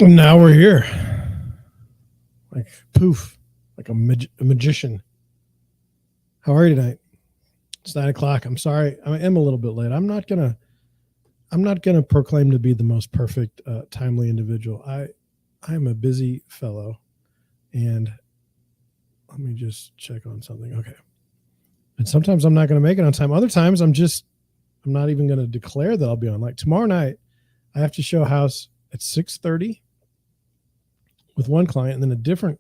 And now we're here. Like poof, like a magician. How are you tonight? It's 9 o'clock. I'm sorry. I am a little bit late. I'm not gonna proclaim to be the most perfect, timely individual. I'm a busy fellow, and let me just check on something. Okay. And sometimes I'm not going to make it on time. Other times I'm not even going to declare that I'll be on. Like tomorrow night, I have to show a house at 6:30 with one client, and then a different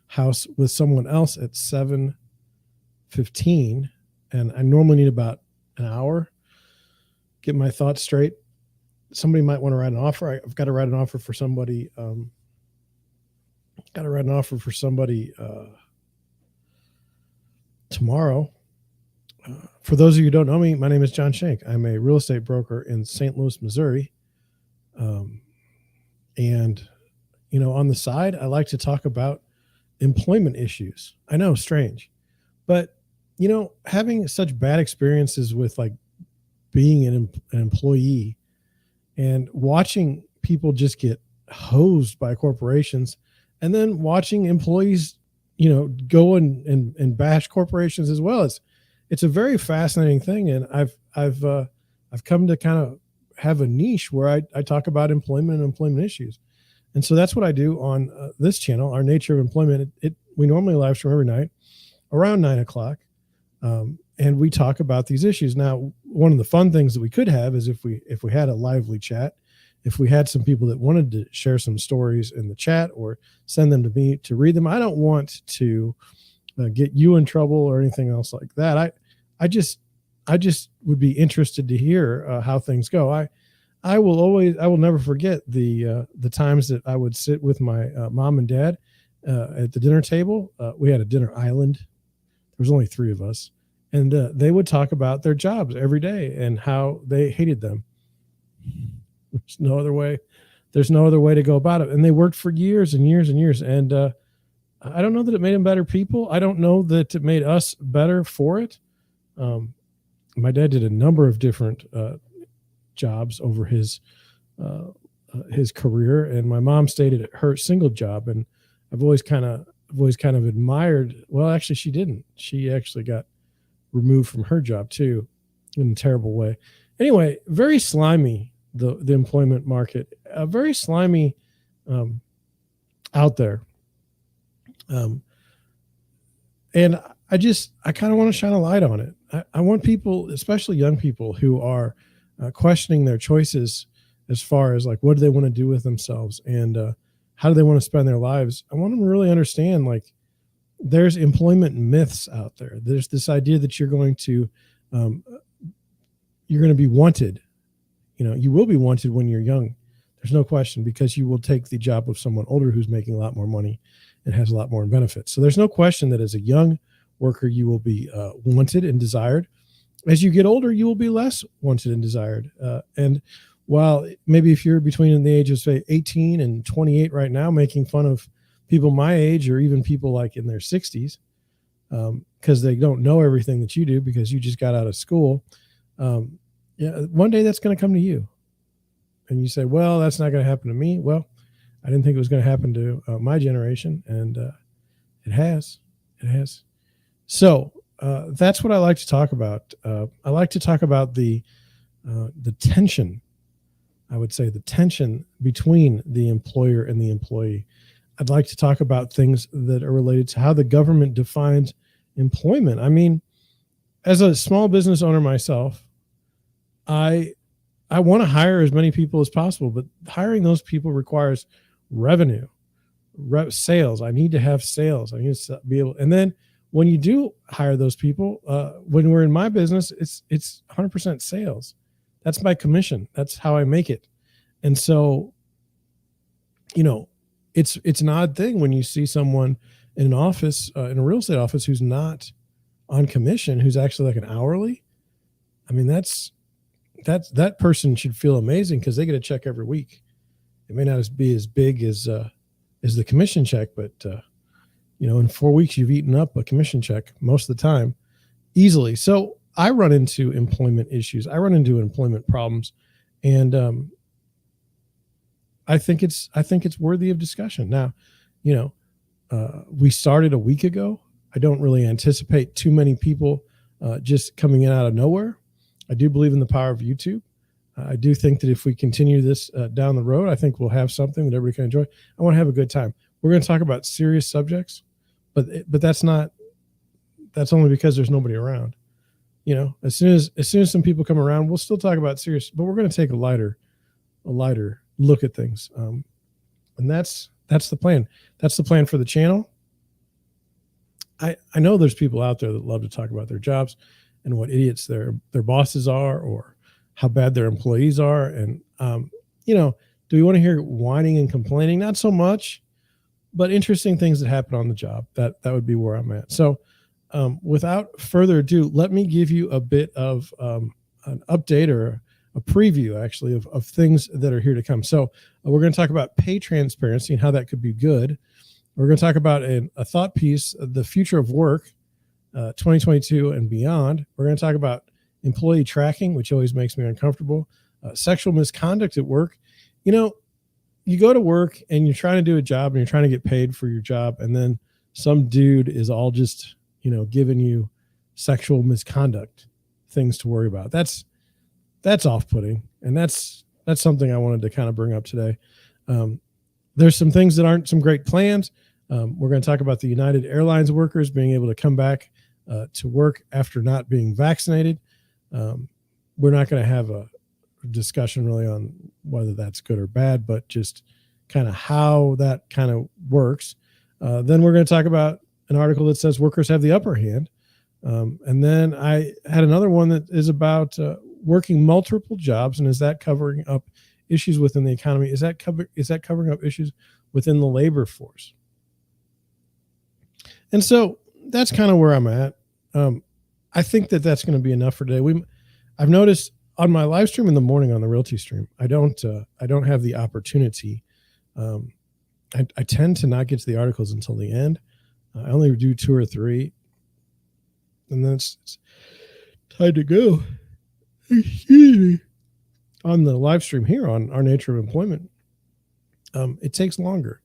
house with someone else at 7:15. And I normally need about an hour, get my thoughts straight. Somebody might want to write an offer. I've got to write an offer for somebody. Tomorrow. For those of you who don't know me, my name is John Shank. I'm a real estate broker in St. Louis, Missouri. And, on the side, I like to talk about employment issues. I know, strange. But, having such bad experiences with like being an employee and watching people just get hosed by corporations, and then watching employees, go and bash corporations as well. It's a very fascinating thing. And I've come to kind of have a niche where I talk about employment and employment issues. And so that's what I do on this channel, Our Nature of Employment. We normally live stream every night around 9 o'clock. And we talk about these issues. Now, one of the fun things that we could have is if we had a lively chat, if we had some people that wanted to share some stories in the chat or send them to me to read them. I don't want to get you in trouble or anything else like that. I just would be interested to hear how things go. I will never forget the times that I would sit with my mom and dad at the dinner table. We had a dinner island. There was only 3 of us, and they would talk about their jobs every day and how they hated them. There's no other way to go about it. And they worked for years and years and years. And I don't know that it made them better people. I don't know that it made us better for it. My dad did a number of different jobs over his career, and my mom stayed at her single job. And I've always kind of admired. Well, actually, she didn't. She actually got removed from her job too, in a terrible way. Anyway, very slimy. The employment market, very slimy out there. And I kind of want to shine a light on it. I want people, especially young people who are questioning their choices as far as like, what do they want to do with themselves and how do they want to spend their lives? I want them to really understand, like, there's employment myths out there. There's this idea that you're going to be wanted. You will be wanted when you're young. There's no question, because you will take the job of someone older who's making a lot more money and has a lot more benefits. So there's no question that as a young worker, you will be wanted and desired. As you get older, you will be less wanted and desired. And while maybe if you're between the age of, say, 18 and 28 right now, making fun of people my age or even people like in their 60s, because they don't know everything that you do because you just got out of school, one day that's going to come to you. And you say, well, that's not going to happen to me. Well, I didn't think it was going to happen to my generation. And it has. So that's what I like to talk about. I like to talk about the tension, I would say, the tension between the employer and the employee. I'd like to talk about things that are related to how the government defines employment. I mean, as a small business owner myself, I want to hire as many people as possible, but hiring those people requires revenue, sales. I need to have sales. I need to be able, and then when you do hire those people, when we're in my business, it's 100% sales. That's my commission. That's how I make it. And so, it's an odd thing when you see someone in an office, in a real estate office, who's not on commission, who's actually like an hourly. I mean, that person should feel amazing because they get a check every week. It may not be as big as the commission check, but in 4 weeks you've eaten up a commission check most of the time easily. So I run into employment issues. I run into employment problems, and I think it's worthy of discussion. Now, you know, we started a week ago. I don't really anticipate too many people just coming in out of nowhere. I do believe in the power of YouTube. I do think that if we continue this down the road, I think we'll have something that everybody can enjoy. I want to have a good time. We're going to talk about serious subjects, but that's only because there's nobody around. You know, as soon as some people come around, we'll still talk about serious, but we're going to take a lighter look at things. And that's the plan. That's the plan for the channel. I know there's people out there that love to talk about their jobs and what idiots their bosses are, or how bad their employees are. And, you know, do we want to hear whining and complaining? Not so much, but interesting things that happen on the job. That would be where I'm at. So without further ado, let me give you a bit of an update, or a preview actually of things that are here to come. So we're going to talk about pay transparency and how that could be good. We're going to talk about a thought piece, the future of work, 2022 and beyond. We're going to talk about employee tracking, which always makes me uncomfortable, sexual misconduct at work. You know, you go to work and you're trying to do a job and you're trying to get paid for your job, and then some dude is all just, you know, giving you sexual misconduct things to worry about. That's off-putting, and that's something I wanted to kind of bring up today. There's some things that aren't some great plans. We're going to talk about the United Airlines workers being able to come back to work after not being vaccinated. We're not going to have a discussion really on whether that's good or bad, but just kind of how that kind of works. Then we're going to talk about an article that says workers have the upper hand. And then I had another one that is about working multiple jobs, and is that covering up issues within the economy? Is that covering up issues within the labor force? And so that's kind of where I'm at. I think that that's going to be enough for today. I've noticed on my live stream in the morning on the Realty Stream, I don't have the opportunity. I tend to not get to the articles until the end. I only do 2 or 3, and then it's time to go. Excuse me. On the live stream here on Our Nature of Employment, it takes longer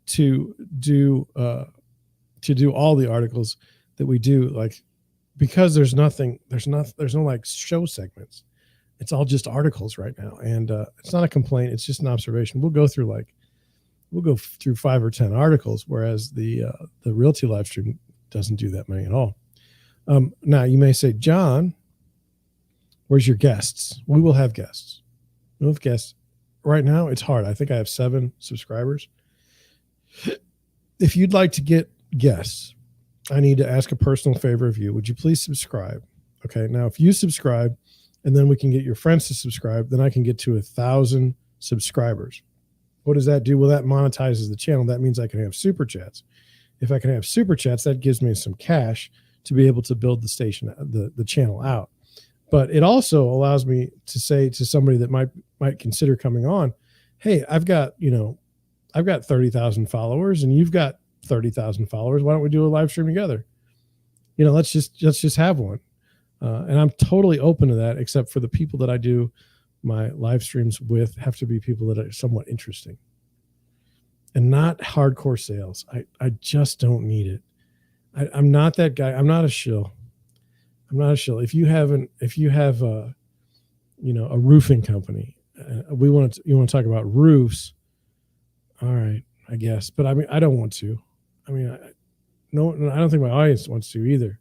to do all the articles that we do, like, because there's no like show segments. It's all just articles right now, and it's not a complaint. It's just an observation. We'll go through 5 or 10 articles, whereas the Realty live stream doesn't do that many at all. Now you may say, John, where's your guests? We will have guests. We'll have guests. Right now, it's hard. I think I have 7 subscribers. If you'd like to get guests, I need to ask a personal favor of you. Would you please subscribe? Okay. Now, if you subscribe, and then we can get your friends to subscribe, then I can get to 1,000 subscribers. What does that do? Well, that monetizes the channel. That means I can have super chats. If I can have super chats, that gives me some cash to be able to build the station, the channel out. But it also allows me to say to somebody that might consider coming on, hey, I've got 30,000 followers and you've got 30,000 followers. Why don't we do a live stream together? You know, let's just have one. And I'm totally open to that, except for the people that I do my live streams with have to be people that are somewhat interesting and not hardcore sales. I just don't need it. I'm not that guy. I'm not a shill. If you have a roofing company, you want to talk about roofs. All right, I guess. But I mean, I don't want to. I mean, I don't think my audience wants to either.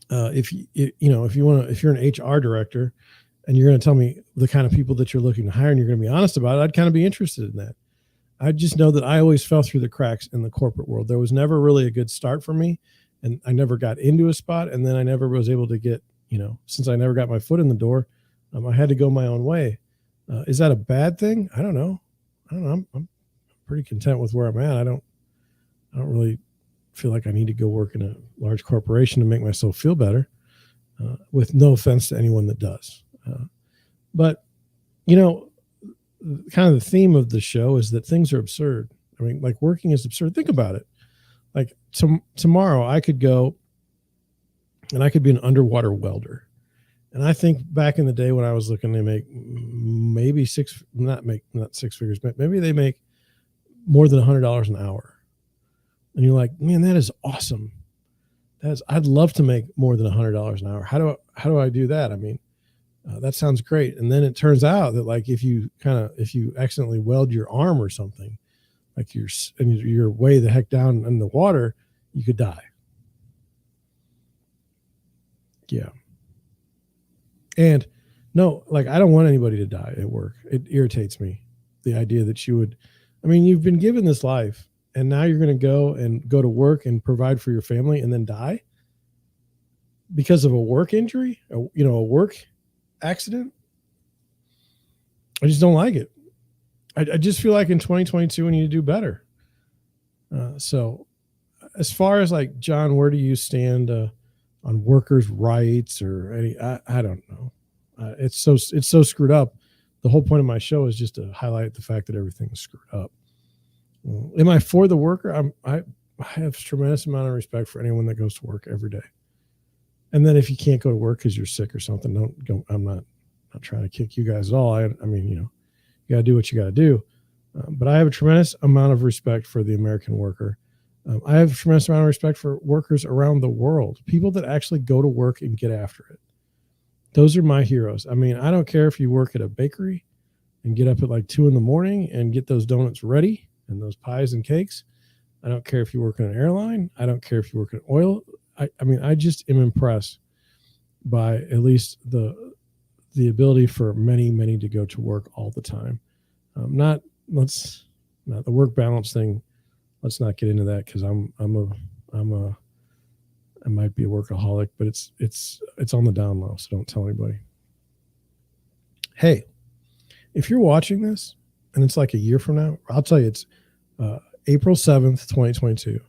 If you're an HR director and you're going to tell me the kind of people that you're looking to hire and you're going to be honest about it, I'd kind of be interested in that. I just know that I always fell through the cracks in the corporate world. There was never really a good start for me, and I never got into a spot, and then I never was able to get, since I never got my foot in the door, I had to go my own way. Is that a bad thing? I don't know. I'm pretty content with where I'm at. I don't really feel like I need to go work in a large corporation to make myself feel better, with no offense to anyone that does. But, kind of the theme of the show is that things are absurd. I mean, like, working is absurd. Think about it. Like, tomorrow I could go and I could be an underwater welder, And I think back in the day when I was looking, they make maybe not six figures, but maybe they make more than $100 an hour. And you're like, man, that is awesome. I'd love to make more than $100 an hour. How do I do that? I mean, that sounds great. And then it turns out that like if you accidentally weld your arm or something, like you're way the heck down in the water, you could die. Yeah. And no, like I don't want anybody to die at work. It irritates me. The idea that you've been given this life and now you're going to go to work and provide for your family and then die because of a work injury, a work accident. I just don't like it. I just feel like in 2022 we need to do better. So as far as like, John, where do you stand on workers' rights or any? I don't know. It's so screwed up. The whole point of my show is just to highlight the fact that everything's screwed up. Am I for the worker? I have a tremendous amount of respect for anyone that goes to work every day. And then if you can't go to work because you're sick or something, don't go. I'm not trying to kick you guys at all. I mean, you got to do what you got to do. But I have a tremendous amount of respect for the American worker. I have a tremendous amount of respect for workers around the world, people that actually go to work and get after it. Those are my heroes. I mean, I don't care if you work at a bakery and get up at like 2 a.m. and get those donuts ready and those pies and cakes. I don't care if you work in an airline. I don't care if you work in oil. I just am impressed by at least the ability for many to go to work all the time. Not the work balance thing. Let's not get into that because I might be a workaholic, but it's on the down low. So don't tell anybody. Hey, if you're watching this and it's like a year from now, I'll tell you it's April 7th, 2022.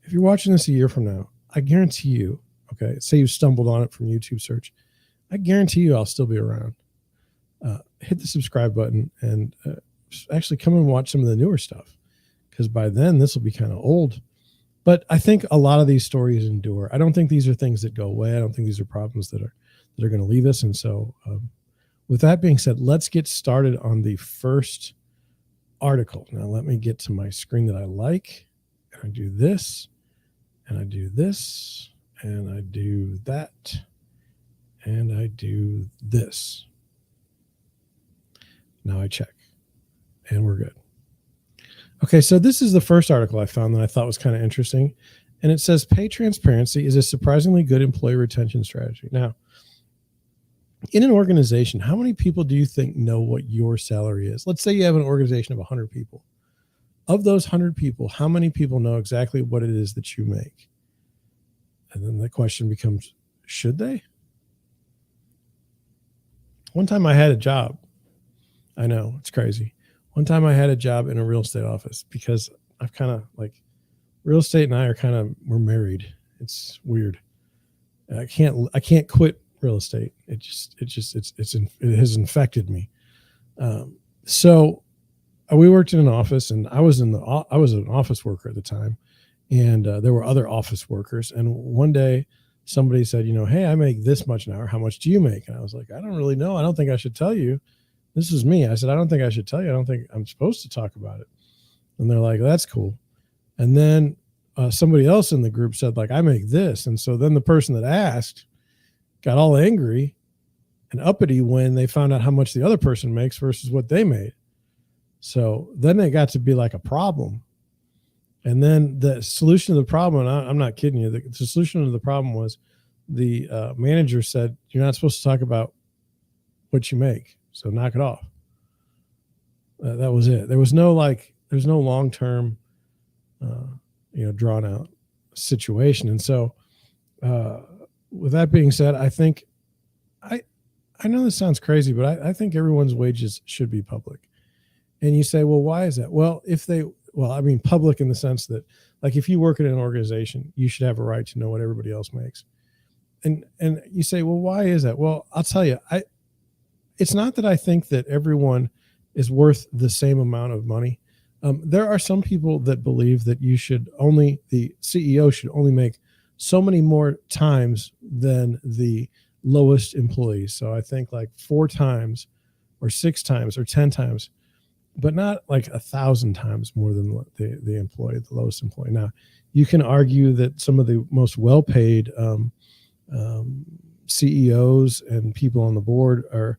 If you're watching this a year from now, I guarantee you, okay, say you stumbled on it from YouTube search, I guarantee you I'll still be around. Hit the subscribe button and actually come and watch some of the newer stuff because by then this will be kind of old. But I think a lot of these stories endure. I don't think these are things that go away. I don't think these are problems that are going to leave us. And so with that being said, let's get started on the first article. Now let me get to my screen that I like. And I do this, and I do this, and I do that, and I do this. Now I check, and we're good. Okay, so this is the first article I found that I thought was kind of interesting. And it says, pay transparency is a surprisingly good employee retention strategy. Now, in an organization, how many people do you think know what your salary is? Let's say you have an organization of 100 people. Of those 100 people, how many people know exactly what it is that you make? And then the question becomes, should they? One time I had a job. I know, it's crazy. One time I had a job in a real estate office because I've kind of like real estate and I we're married. It's weird. I can't quit real estate. It has infected me. So we worked in an office and I was an office worker at the time. And there were other office workers. And one day somebody said, hey, I make this much an hour. How much do you make? And I was like, I don't really know. I don't think I should tell you. This is me. I said, I don't think I should tell you. I don't think I'm supposed to talk about it. And they're like, that's cool. And then somebody else in the group said, like, I make this. And so then the person that asked got all angry and uppity when they found out how much the other person makes versus what they made. So then it got to be like a problem. And then the solution to the problem, and I'm not kidding you, the solution to the problem was the manager said, you're not supposed to talk about what you make. So knock it off. That was it. There's no long-term, drawn out situation. And so with that being said, I think I know this sounds crazy, but I think everyone's wages should be public. And you say, well, why is that? Well, public in the sense that, like, if you work in an organization, you should have a right to know what everybody else makes. And you say, well, why is that? Well, I'll tell you, it's not that I think that everyone is worth the same amount of money. There are some people that believe that the CEO should only make so many more times than the lowest employees. So I think like 4 times or 6 times or 10 times, but not like 1,000 times more than the employee, the lowest employee. Now, you can argue that some of the most well-paid CEOs and people on the board are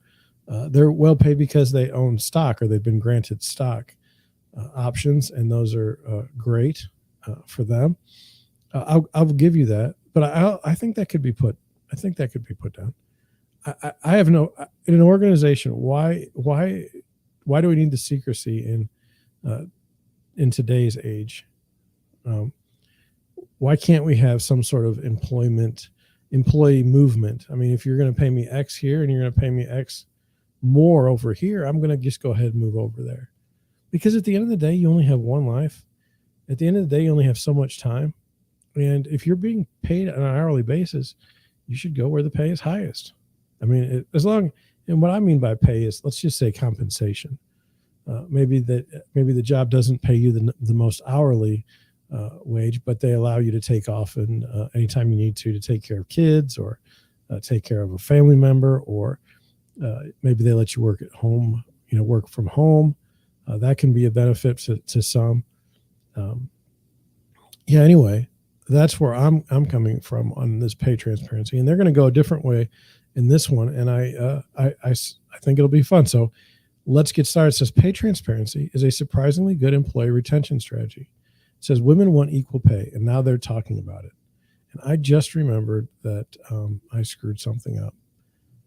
they're well paid because they own stock or they've been granted stock options, and those are great for them. I'll give you that, but I think that could be put. I think that could be put down. I have no in an organization. Why do we need the secrecy in today's age? Why can't we have some sort of employee movement? I mean, if you're going to pay me X here and you're going to pay me X more over here, I'm going to just go ahead and move over there. Because at the end of the day, you only have one life. At the end of the day, you only have so much time. And if you're being paid on an hourly basis, you should go where the pay is highest. I mean, and what I mean by pay is, let's just say compensation. Maybe the job doesn't pay you the most hourly wage, but they allow you to take off and anytime you need to take care of kids or take care of a family member, or maybe they let you work at home, work from home. That can be a benefit to some. Anyway, that's where I'm coming from on this pay transparency, and they're going to go a different way in this one, and I think it'll be fun. So let's get started. It says pay transparency is a surprisingly good employee retention strategy. It says women want equal pay, and now they're talking about it. And I just remembered that I screwed something up.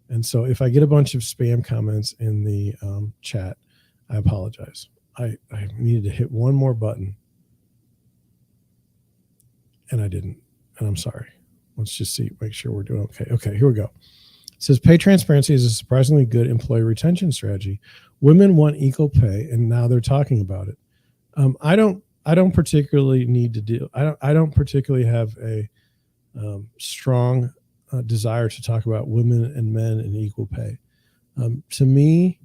And so if I get a bunch of spam comments in the chat, I apologize. I needed to hit one more button, and I didn't. And I'm sorry. Let's just make sure we're doing okay. Okay, here we go. It says pay transparency is a surprisingly good employee retention strategy. Women want equal pay, and now they're talking about it. I don't particularly need to deal. I don't particularly have a strong desire to talk about women and men and equal pay. To me,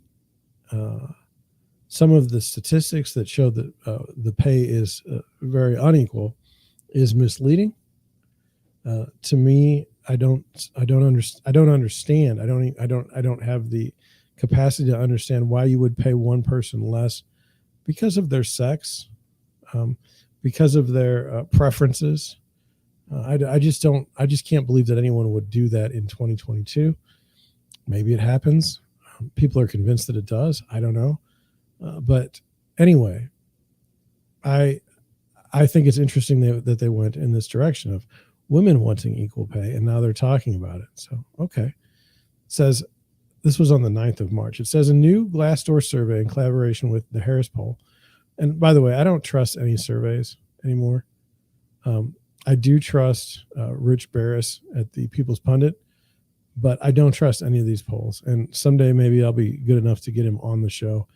some of the statistics that show that the pay is very unequal is misleading. To me, I don't understand. I don't have the capacity to understand why you would pay one person less because of their sex, because of their preferences. I just can't believe that anyone would do that in 2022. Maybe it happens. People are convinced that it does. I don't know. But anyway, I think it's interesting that they went in this direction of women wanting equal pay, and now they're talking about it. So, okay. It says, this was on the 9th of March. It says a new Glassdoor survey in collaboration with the Harris poll. And by the way, I don't trust any surveys anymore. I do trust Rich Barris at the People's Pundit, but I don't trust any of these polls. And someday maybe I'll be good enough to get him on the show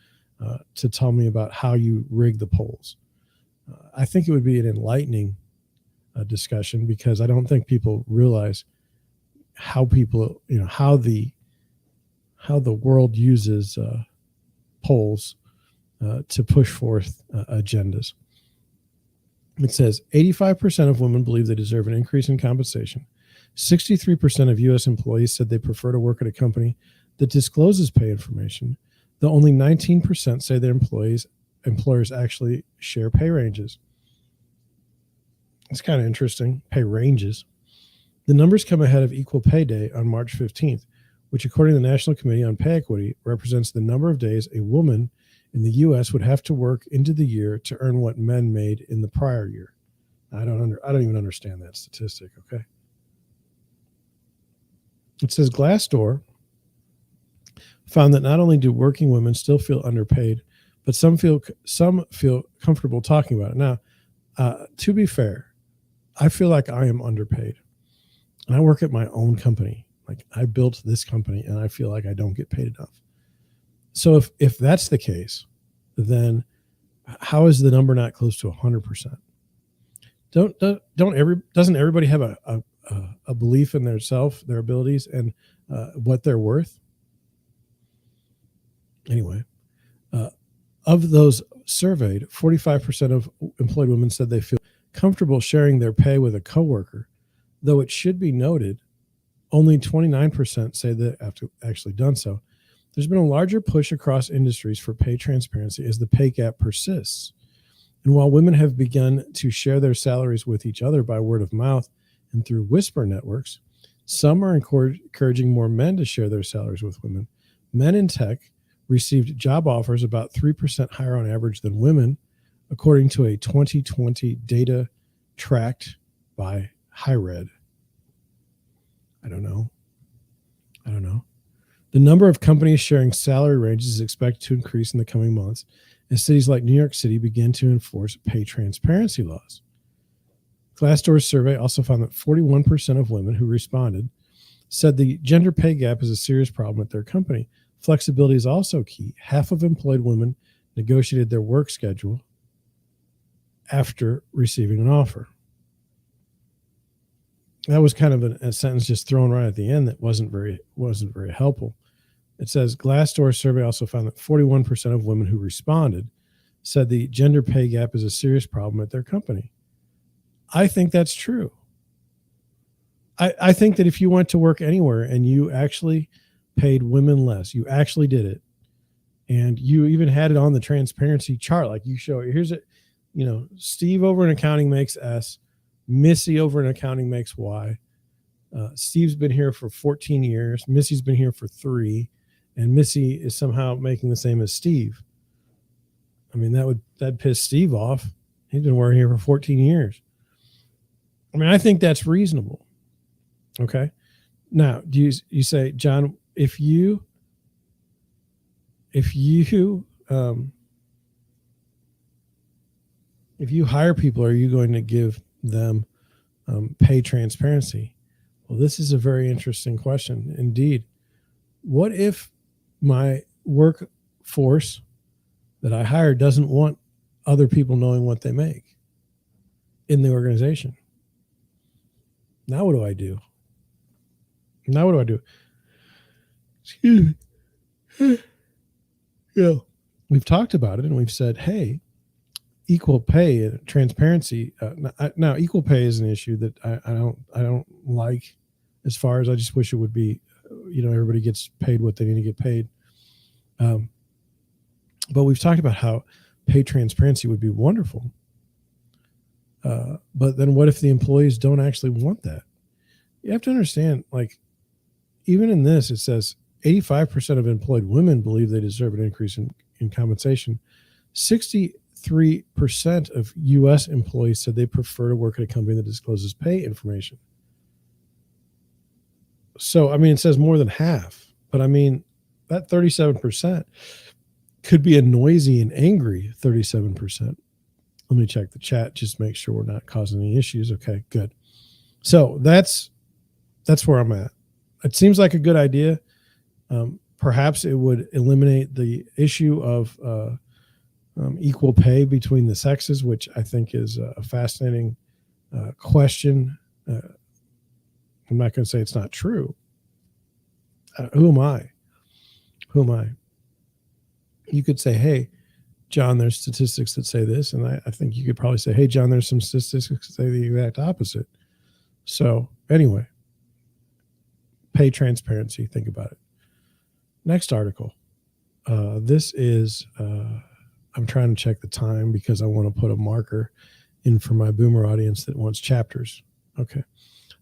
to tell me about how you rig the polls. I think it would be an enlightening discussion, because I don't think people realize how people, how the world uses polls to push forth agendas. It says 85% of women believe they deserve an increase in compensation. 63% of U.S. employees said they prefer to work at a company that discloses pay information, though only 19% say their employers actually share pay ranges. It's kind of interesting, pay ranges. The numbers come ahead of Equal Pay Day on March 15th, which, according to the National Committee on Pay Equity, represents the number of days a woman in the U.S. would have to work into the year to earn what men made in the prior year. I don't even understand that statistic. Okay. It says Glassdoor found that not only do working women still feel underpaid, but some feel comfortable talking about it. Now, to be fair, I feel like I am underpaid, and I work at my own company. Like, I built this company, and I feel like I don't get paid enough. So if that's the case, then how is the number not close to 100%? Doesn't everybody have a belief in their self, their abilities, and what they're worth? Anyway, of those surveyed, 45% of employed women said they feel comfortable sharing their pay with a coworker, though it should be noted Only 29% say that have actually done so. There's been a larger push across industries for pay transparency as the pay gap persists. And while women have begun to share their salaries with each other by word of mouth and through whisper networks, some are encouraging more men to share their salaries with women. Men in tech received job offers about 3% higher on average than women, according to a 2020 data tracked by HiRed. I don't know. The number of companies sharing salary ranges is expected to increase in the coming months as cities like New York City begin to enforce pay transparency laws. Glassdoor's survey also found that 41% of women who responded said the gender pay gap is a serious problem at their company. Flexibility is also key. Half of employed women negotiated their work schedule after receiving an offer. That was kind of a sentence just thrown right at the end that wasn't very helpful. It says Glassdoor survey also found that 41% of women who responded said the gender pay gap is a serious problem at their company. I think that's true. I think that if you went to work anywhere and you actually paid women less, you actually did it, and you even had it on the transparency chart, like you show, here's it, Steve over in accounting makes S, Missy over in accounting makes Y. Steve's been here for 14 years. Missy's been here for 3, and Missy is somehow making the same as Steve. I mean, that'd piss Steve off. He's been working here for 14 years. I mean, I think that's reasonable. Okay. Now, do you say, John, if you hire people, are you going to give them pay transparency? Well, this is a very interesting question indeed. What if my workforce that I hire doesn't want other people knowing what they make in the organization? Now what do I do? Excuse me. Yeah. We've talked about it and we've said, hey, equal pay, transparency. Now, equal pay is an issue that I don't like. As far as I just wish it would be, everybody gets paid what they need to get paid. But we've talked about how pay transparency would be wonderful. But then what if the employees don't actually want that? You have to understand, like, even in this, it says 85% of employed women believe they deserve an increase in compensation. 63% of U.S. employees said they prefer to work at a company that discloses pay information. So, I mean, it says more than half, but I mean, that 37% could be a noisy and angry 37%. Let me check the chat, just make sure we're not causing any issues. Okay, good. So that's where I'm at. It seems like a good idea. Perhaps it would eliminate the issue of equal pay between the sexes, which I think is a fascinating question. I'm not going to say it's not true. Who am I? You could say, hey, John, there's statistics that say this. And I think you could probably say, hey, John, there's some statistics that say the exact opposite. So anyway, pay transparency. Think about it. Next article. This is, I'm trying to check the time because I want to put a marker in for my boomer audience that wants chapters. Okay.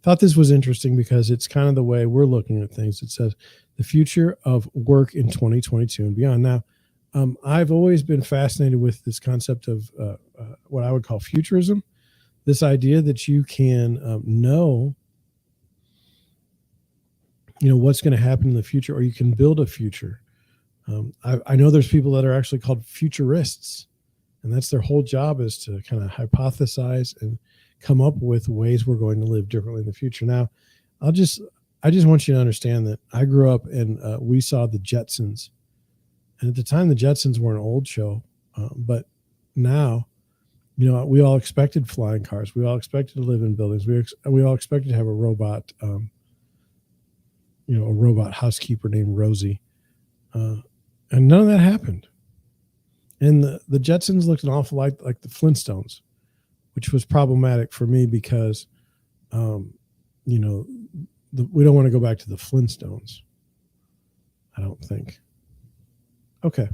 Thought this was interesting because it's kind of the way we're looking at things. It says the future of work in 2022 and beyond. Now, I've always been fascinated with this concept of what I would call futurism. This idea that you can know what's going to happen in the future, or you can build a future. I know there's people that are actually called futurists, and that's their whole job, is to kind of hypothesize and come up with ways we're going to live differently in the future. Now, I just want you to understand that I grew up and we saw the Jetsons, and at the time the Jetsons were an old show, but now, we all expected flying cars. We all expected to live in buildings. We all expected to have a robot, a robot housekeeper named Rosie. And none of that happened. And the Jetsons looked an awful lot like the Flintstones, which was problematic for me because, the we don't want to go back to the Flintstones, I don't think. Okay.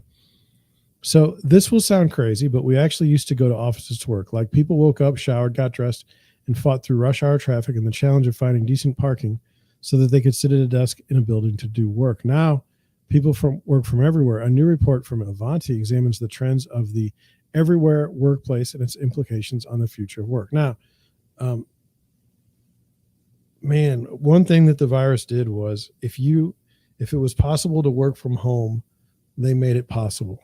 So this will sound crazy, but we actually used to go to offices to work. Like people woke up, showered, got dressed, and fought through rush hour traffic and the challenge of finding decent parking so that they could sit at a desk in a building to do work. Now, people work from everywhere. A new report from Avanti examines the trends of the everywhere workplace and its implications on the future of work. Now, man, one thing that the virus did was if it was possible to work from home, they made it possible.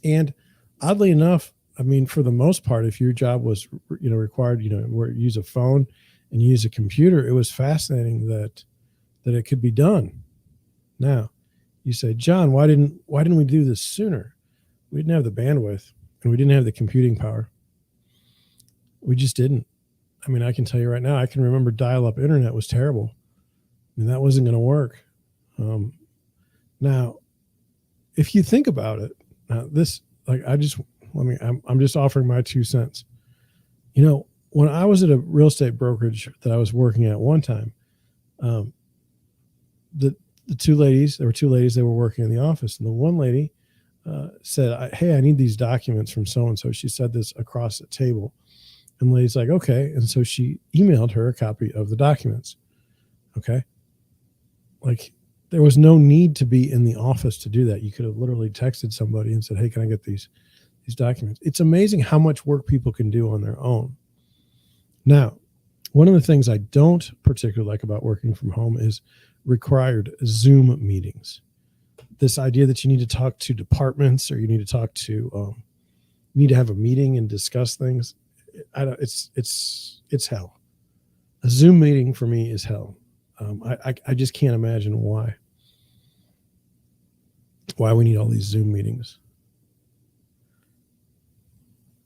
And oddly enough, I mean, for the most part, if your job was, required, use a phone and use a computer, it was fascinating that it could be done. Now, you say, John, why didn't we do this sooner? We didn't have the bandwidth and we didn't have the computing power. We just didn't. I mean, I can tell you right now, I can remember dial-up internet was terrible. I mean, that wasn't going to work. Now, if you think about it, I'm just offering my 2 cents. When I was at a real estate brokerage that I was working at one time, the two ladies, there were two ladies that were working in the office, and the one lady said, hey, I need these documents from so-and-so. She said this across the table. And the lady's like, okay. And so she emailed her a copy of the documents. Okay. Like there was no need to be in the office to do that. You could have literally texted somebody and said, hey, can I get these documents? It's amazing how much work people can do on their own. Now, one of the things I don't particularly like about working from home is required Zoom meetings. This idea that you need to talk to departments or you need to talk to, you need to have a meeting and discuss things. It's hell. A Zoom meeting for me is hell. I just can't imagine why we need all these Zoom meetings.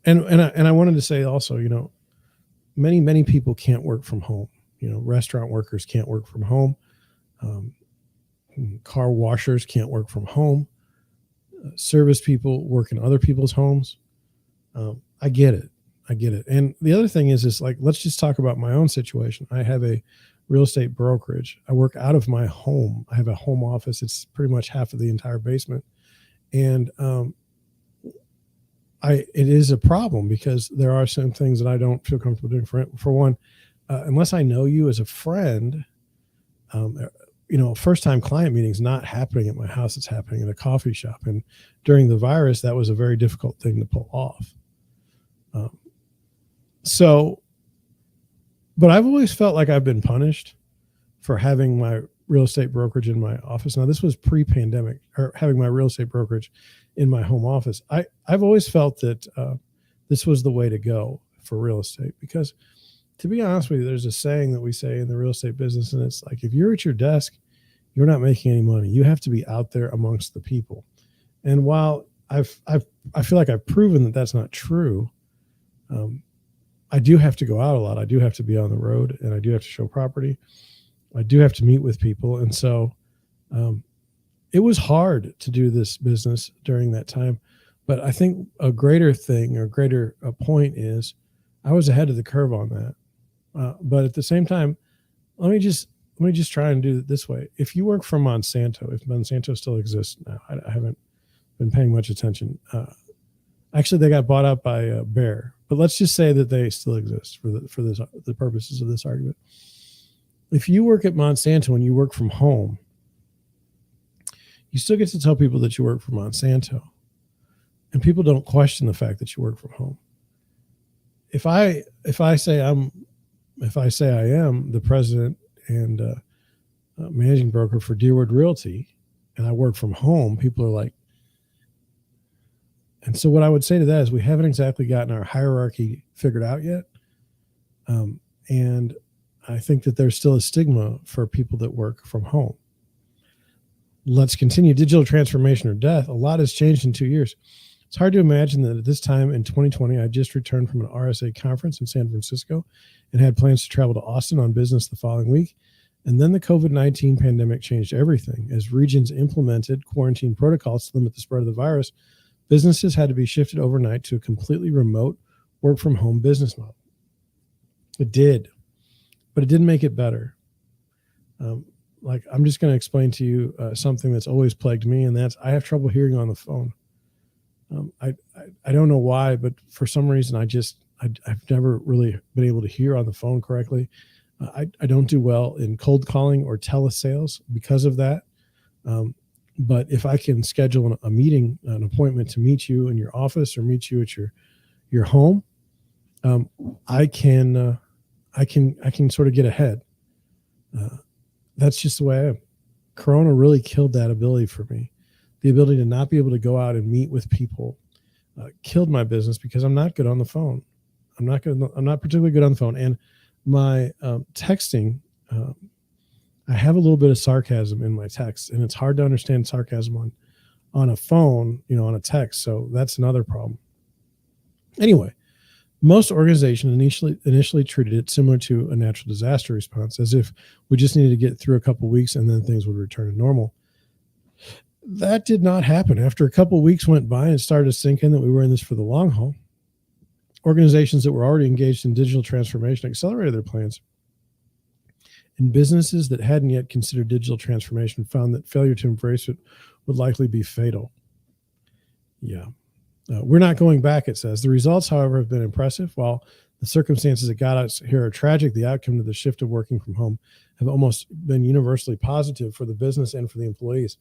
And I wanted to say also, many people can't work from home. Restaurant workers can't work from home. Car washers can't work from home. Service people work in other people's homes. I get it. And the other thing is like, let's just talk about my own situation. I have a real estate brokerage. I work out of my home. I have a home office. It's pretty much half of the entire basement. And it is a problem because there are some things that I don't feel comfortable doing. For one, unless I know you as a friend, first-time client meetings not happening at my house. It's happening in a coffee shop. And during the virus, that was a very difficult thing to pull off. But I've always felt like I've been punished for having my real estate brokerage in my office. Now, this was pre-pandemic, or having my real estate brokerage in my home office. I've always felt that this was the way to go for real estate because, to be honest with you, there's a saying that we say in the real estate business, and it's like, if you're at your desk, you're not making any money. You have to be out there amongst the people. And while I feel like I've proven that that's not true, I do have to go out a lot. I do have to be on the road, and I do have to show property. I do have to meet with people. And so it was hard to do this business during that time. But I think a greater thing or greater point is I was ahead of the curve on that. But at the same time, let me just try and do it this way. If you work for Monsanto, if Monsanto still exists now, I haven't been paying much attention. Actually, they got bought out by Bayer, but let's just say that they still exist for the purposes of this argument. If you work at Monsanto and you work from home, you still get to tell people that you work for Monsanto, and people don't question the fact that you work from home. If I say I am the president and managing broker for Deerwood Realty, and I work from home, people are like. And so what I would say to that is we haven't exactly gotten our hierarchy figured out yet. And I think that there's still a stigma for people that work from home. Let's continue. Digital transformation or death. A lot has changed in 2 years. It's hard to imagine that at this time in 2020, I just returned from an RSA conference in San Francisco and had plans to travel to Austin on business the following week. And then the COVID-19 pandemic changed everything. As regions implemented quarantine protocols to limit the spread of the virus, businesses had to be shifted overnight to a completely remote work from home business model. It did. but it didn't make it better. Like, I'm just going to explain to you something that's always plagued me, and that's I have trouble hearing on the phone. I don't know why, but for some reason I've never really been able to hear on the phone correctly. I don't do well in cold calling or telesales because of that. But if I can schedule a meeting, an appointment to meet you in your office or meet you at your home, I can sort of get ahead. That's just the way I am. Corona really killed that ability for me. The ability to not be able to go out and meet with people killed my business because I'm not good on the phone. I'm not particularly good on the phone, and my texting. I have a little bit of sarcasm in my text, and it's hard to understand sarcasm on a phone, on a text. So that's another problem. Anyway, most organizations initially treated it similar to a natural disaster response, as if we just needed to get through a couple of weeks and then things would return to normal. That did not happen. After a couple of weeks went by and it started to sink in that we were in this for the long haul, organizations that were already engaged in digital transformation accelerated their plans. And businesses that hadn't yet considered digital transformation found that failure to embrace it would likely be fatal. Yeah. We're not going back, it says. The results, however, have been impressive. While the circumstances that got us here are tragic, the outcome to the shift of working from home have almost been universally positive for the business and for the employees.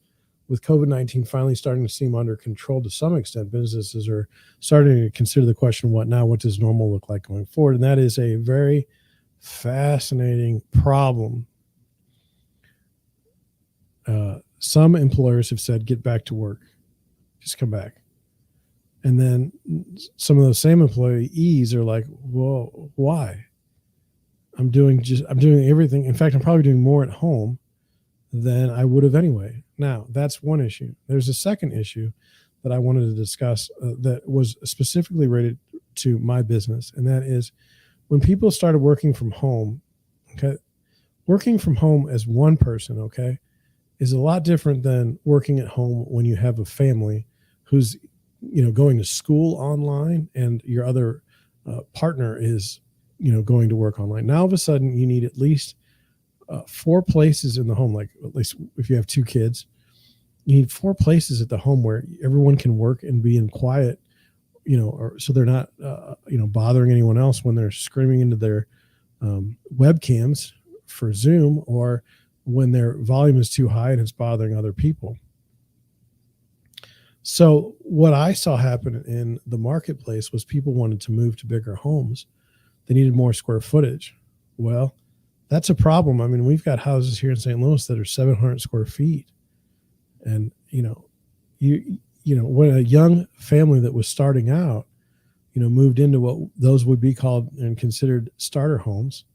With COVID-19 finally starting to seem under control to some extent, businesses are starting to consider the question, what now? What does normal look like going forward? And that is a very fascinating problem. Some employers have said, get back to work. Just come back. And then some of those same employees are like, well, why? I'm doing everything. In fact, I'm probably doing more at home than I would have anyway. Now, that's one issue. There's a second issue that I wanted to discuss that was specifically related to my business, and that is when people started working from home, okay, working from home as one person, okay, is a lot different than working at home when you have a family who's, going to school online and your other partner is, going to work online. Now, all of a sudden, you need at least 4 places in the home, like at least if you have 2 kids, you need 4 places at the home where everyone can work and be in quiet, or so they're not, bothering anyone else when they're screaming into their webcams for Zoom, or when their volume is too high and it's bothering other people. So what I saw happen in the marketplace was people wanted to move to bigger homes. They needed more square footage. Well, that's a problem. I mean, we've got houses here in St. Louis that are 700 square feet. And, when a young family that was starting out, moved into what those would be called and considered starter homes,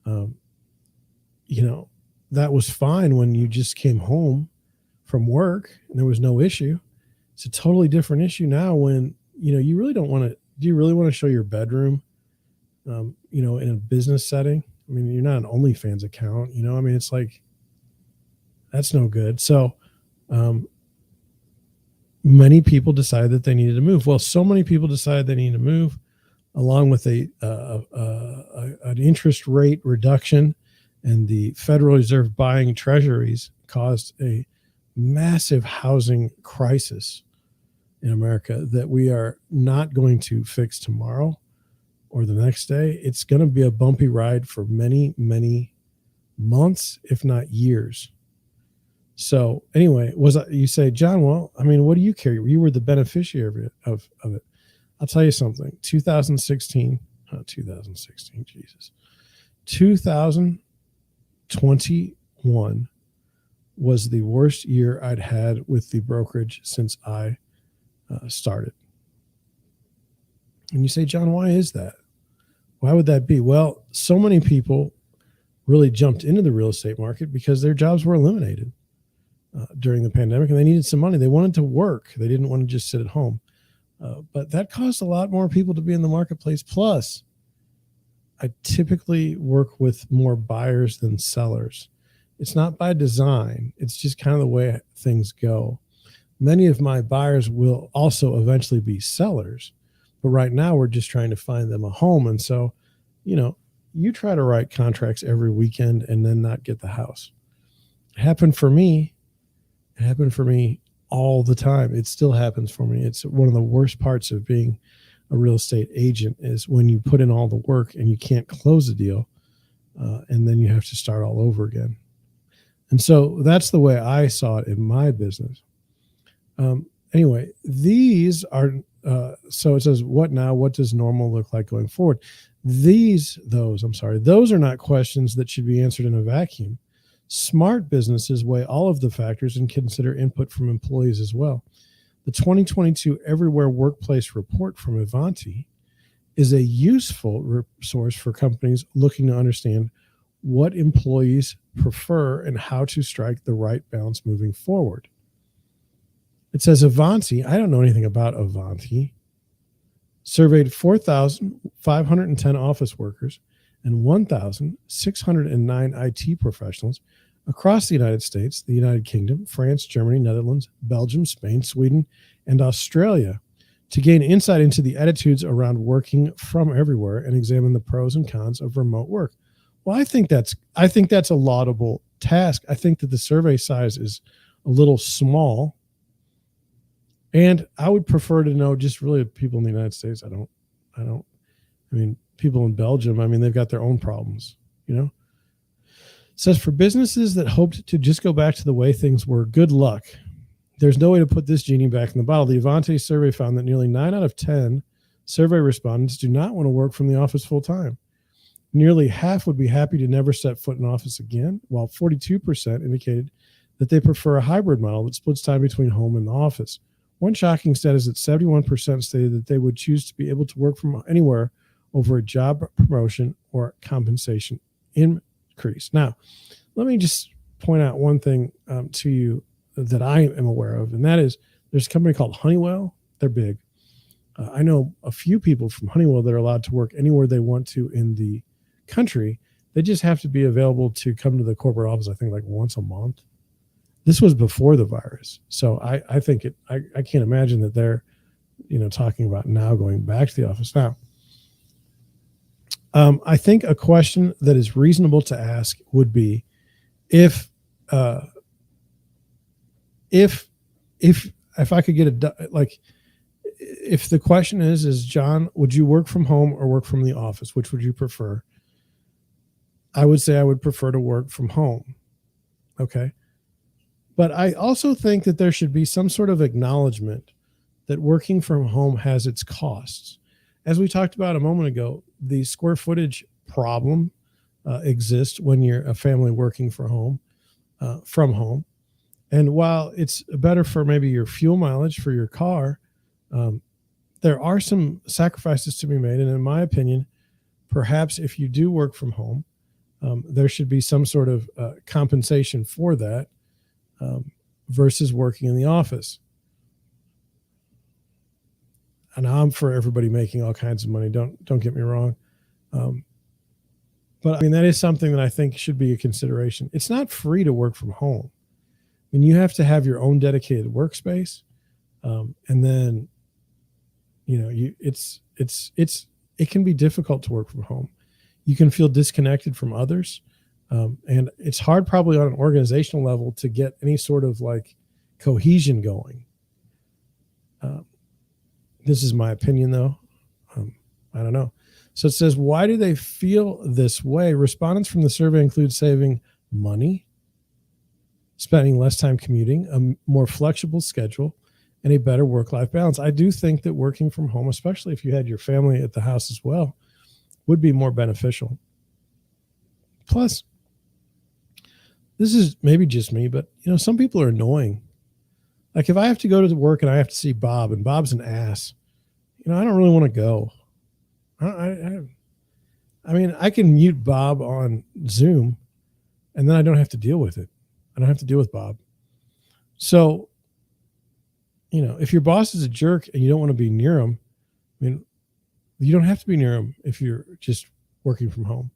that was fine when you just came home from work and there was no issue. It's a totally different issue now when, you really don't want to, do you really want to show your bedroom, in a business setting? I mean, you're not an OnlyFans account, it's like, that's no good. So, many people decided that they needed to move. Well, so many people decided they needed to move, along with an interest rate reduction, and the Federal Reserve buying treasuries caused a massive housing crisis in America that we are not going to fix tomorrow or the next day. It's going to be a bumpy ride for many, many months, if not years. So anyway, you say, John, well, I mean, what do you care? You were the beneficiary of it. I'll tell you something. 2016, Jesus. 2021 was the worst year I'd had with the brokerage since I started. And you say, John, why is that? Why would that be? Well, so many people really jumped into the real estate market because their jobs were eliminated during the pandemic, and they needed some money. They wanted to work. They didn't want to just sit at home. But that caused a lot more people to be in the marketplace. Plus, I typically work with more buyers than sellers. It's not by design. It's just kind of the way things go. Many of my buyers will also eventually be sellers, but right now we're just trying to find them a home. And so, you try to write contracts every weekend and then not get the house. It happened for me. It happened for me all the time. It still happens for me. It's one of the worst parts of being a real estate agent is when you put in all the work and you can't close a deal, and then you have to start all over again. And so that's the way I saw it in my business. Anyway, these are, so it says, what now? What does normal look like going forward? Those are not questions that should be answered in a vacuum. Smart businesses weigh all of the factors and consider input from employees as well. The 2022 Everywhere Workplace Report from Ivanti is a useful resource for companies looking to understand what employees prefer and how to strike the right balance moving forward. It says Ivanti, I don't know anything about Ivanti, surveyed 4,510 office workers and 1,609 IT professionals across the United States, the United Kingdom, France, Germany, Netherlands, Belgium, Spain, Sweden, and Australia to gain insight into the attitudes around working from everywhere and examine the pros and cons of remote work. Well, I think that's a laudable task. I think that the survey size is a little small, and I would prefer to know just really people in the United States. I mean, people in Belgium, I mean, they've got their own problems, you know. It says for businesses that hoped to just go back to the way things were, good luck. There's no way to put this genie back in the bottle. The Ivanti survey found that nearly 9 out of 10 survey respondents do not want to work from the office full time. Nearly half would be happy to never set foot in office again, while 42% indicated that they prefer a hybrid model that splits time between home and the office. One shocking stat is that 71% stated that they would choose to be able to work from anywhere over a job promotion or compensation increase. Now, let me just point out one thing to you that I am aware of, and that is there's a company called Honeywell. They're big. I know a few people from Honeywell that are allowed to work anywhere they want to in the country. They just have to be available to come to the corporate office, I think, like once a month. This was before the virus. So I think I can't imagine that they're, talking about now going back to the office. Now, I think a question that is reasonable to ask would be if I could get if the question is John, would you work from home or work from the office? Which would you prefer? I would say I would prefer to work from home. Okay. But I also think that there should be some sort of acknowledgement that working from home has its costs. As we talked about a moment ago, the square footage problem exists when you're a family working from home. And while it's better for maybe your fuel mileage for your car, there are some sacrifices to be made. And in my opinion, perhaps if you do work from home, there should be some sort of compensation for that versus working in the office. And I'm for everybody making all kinds of money. Don't get me wrong. But I mean, that is something that I think should be a consideration. It's not free to work from home. I mean, you have to have your own dedicated workspace. And then, it can be difficult to work from home. You can feel disconnected from others. And it's hard probably on an organizational level to get any sort of like cohesion going. This is my opinion though. I don't know. So it says, why do they feel this way? Respondents from the survey include saving money, spending less time commuting, a more flexible schedule, and a better work-life balance. I do think that working from home, especially if you had your family at the house as well, would be more beneficial. Plus, this is maybe just me, but some people are annoying. Like if I have to go to work and I have to see Bob and Bob's an ass, I don't really want to go. I mean, I can mute Bob on Zoom and then I don't have to deal with it. I don't have to deal with Bob. So, if your boss is a jerk and you don't want to be near him, I mean, you don't have to be near him if you're just working from home.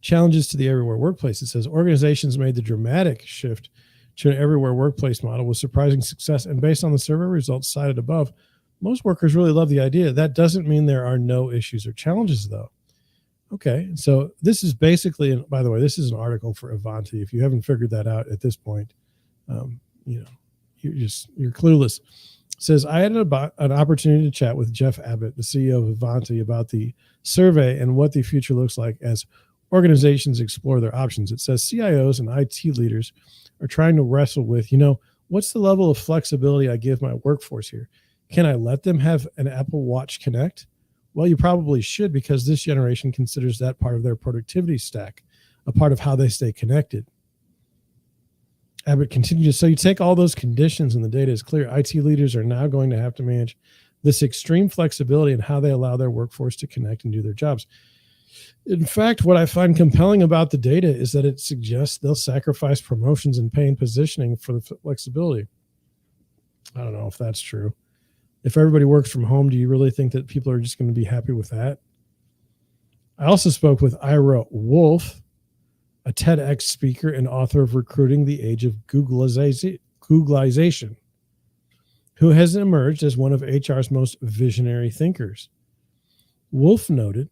Challenges to the everywhere workplace. It says organizations made the dramatic shift to an everywhere workplace model with surprising success. And based on the survey results cited above, Most workers really love the idea. That doesn't mean there are no issues or challenges, though. Okay, so this is basically, and by the way, this is an article for Avanti. If you haven't figured that out at this point, um, you know, you're clueless. It says, I had an opportunity to chat with Jeff Abbott, the CEO of Avanti, about the survey and what the future looks like as organizations explore their options. It says CIOs and IT leaders are trying to wrestle with, what's the level of flexibility I give my workforce here? Can I let them have an Apple Watch Connect? Well, you probably should, because this generation considers that part of their productivity stack, a part of how they stay connected. Abbott continues, so you take all those conditions and the data is clear. IT leaders are now going to have to manage this extreme flexibility in how they allow their workforce to connect and do their jobs. In fact, what I find compelling about the data is that it suggests they'll sacrifice promotions and pay and positioning for the flexibility. I don't know if that's true. If everybody works from home, do you really think that people are just going to be happy with that? I also spoke with Ira Wolf, a TEDx speaker and author of Recruiting the Age of Googleization, who has emerged as one of HR's most visionary thinkers. Wolf noted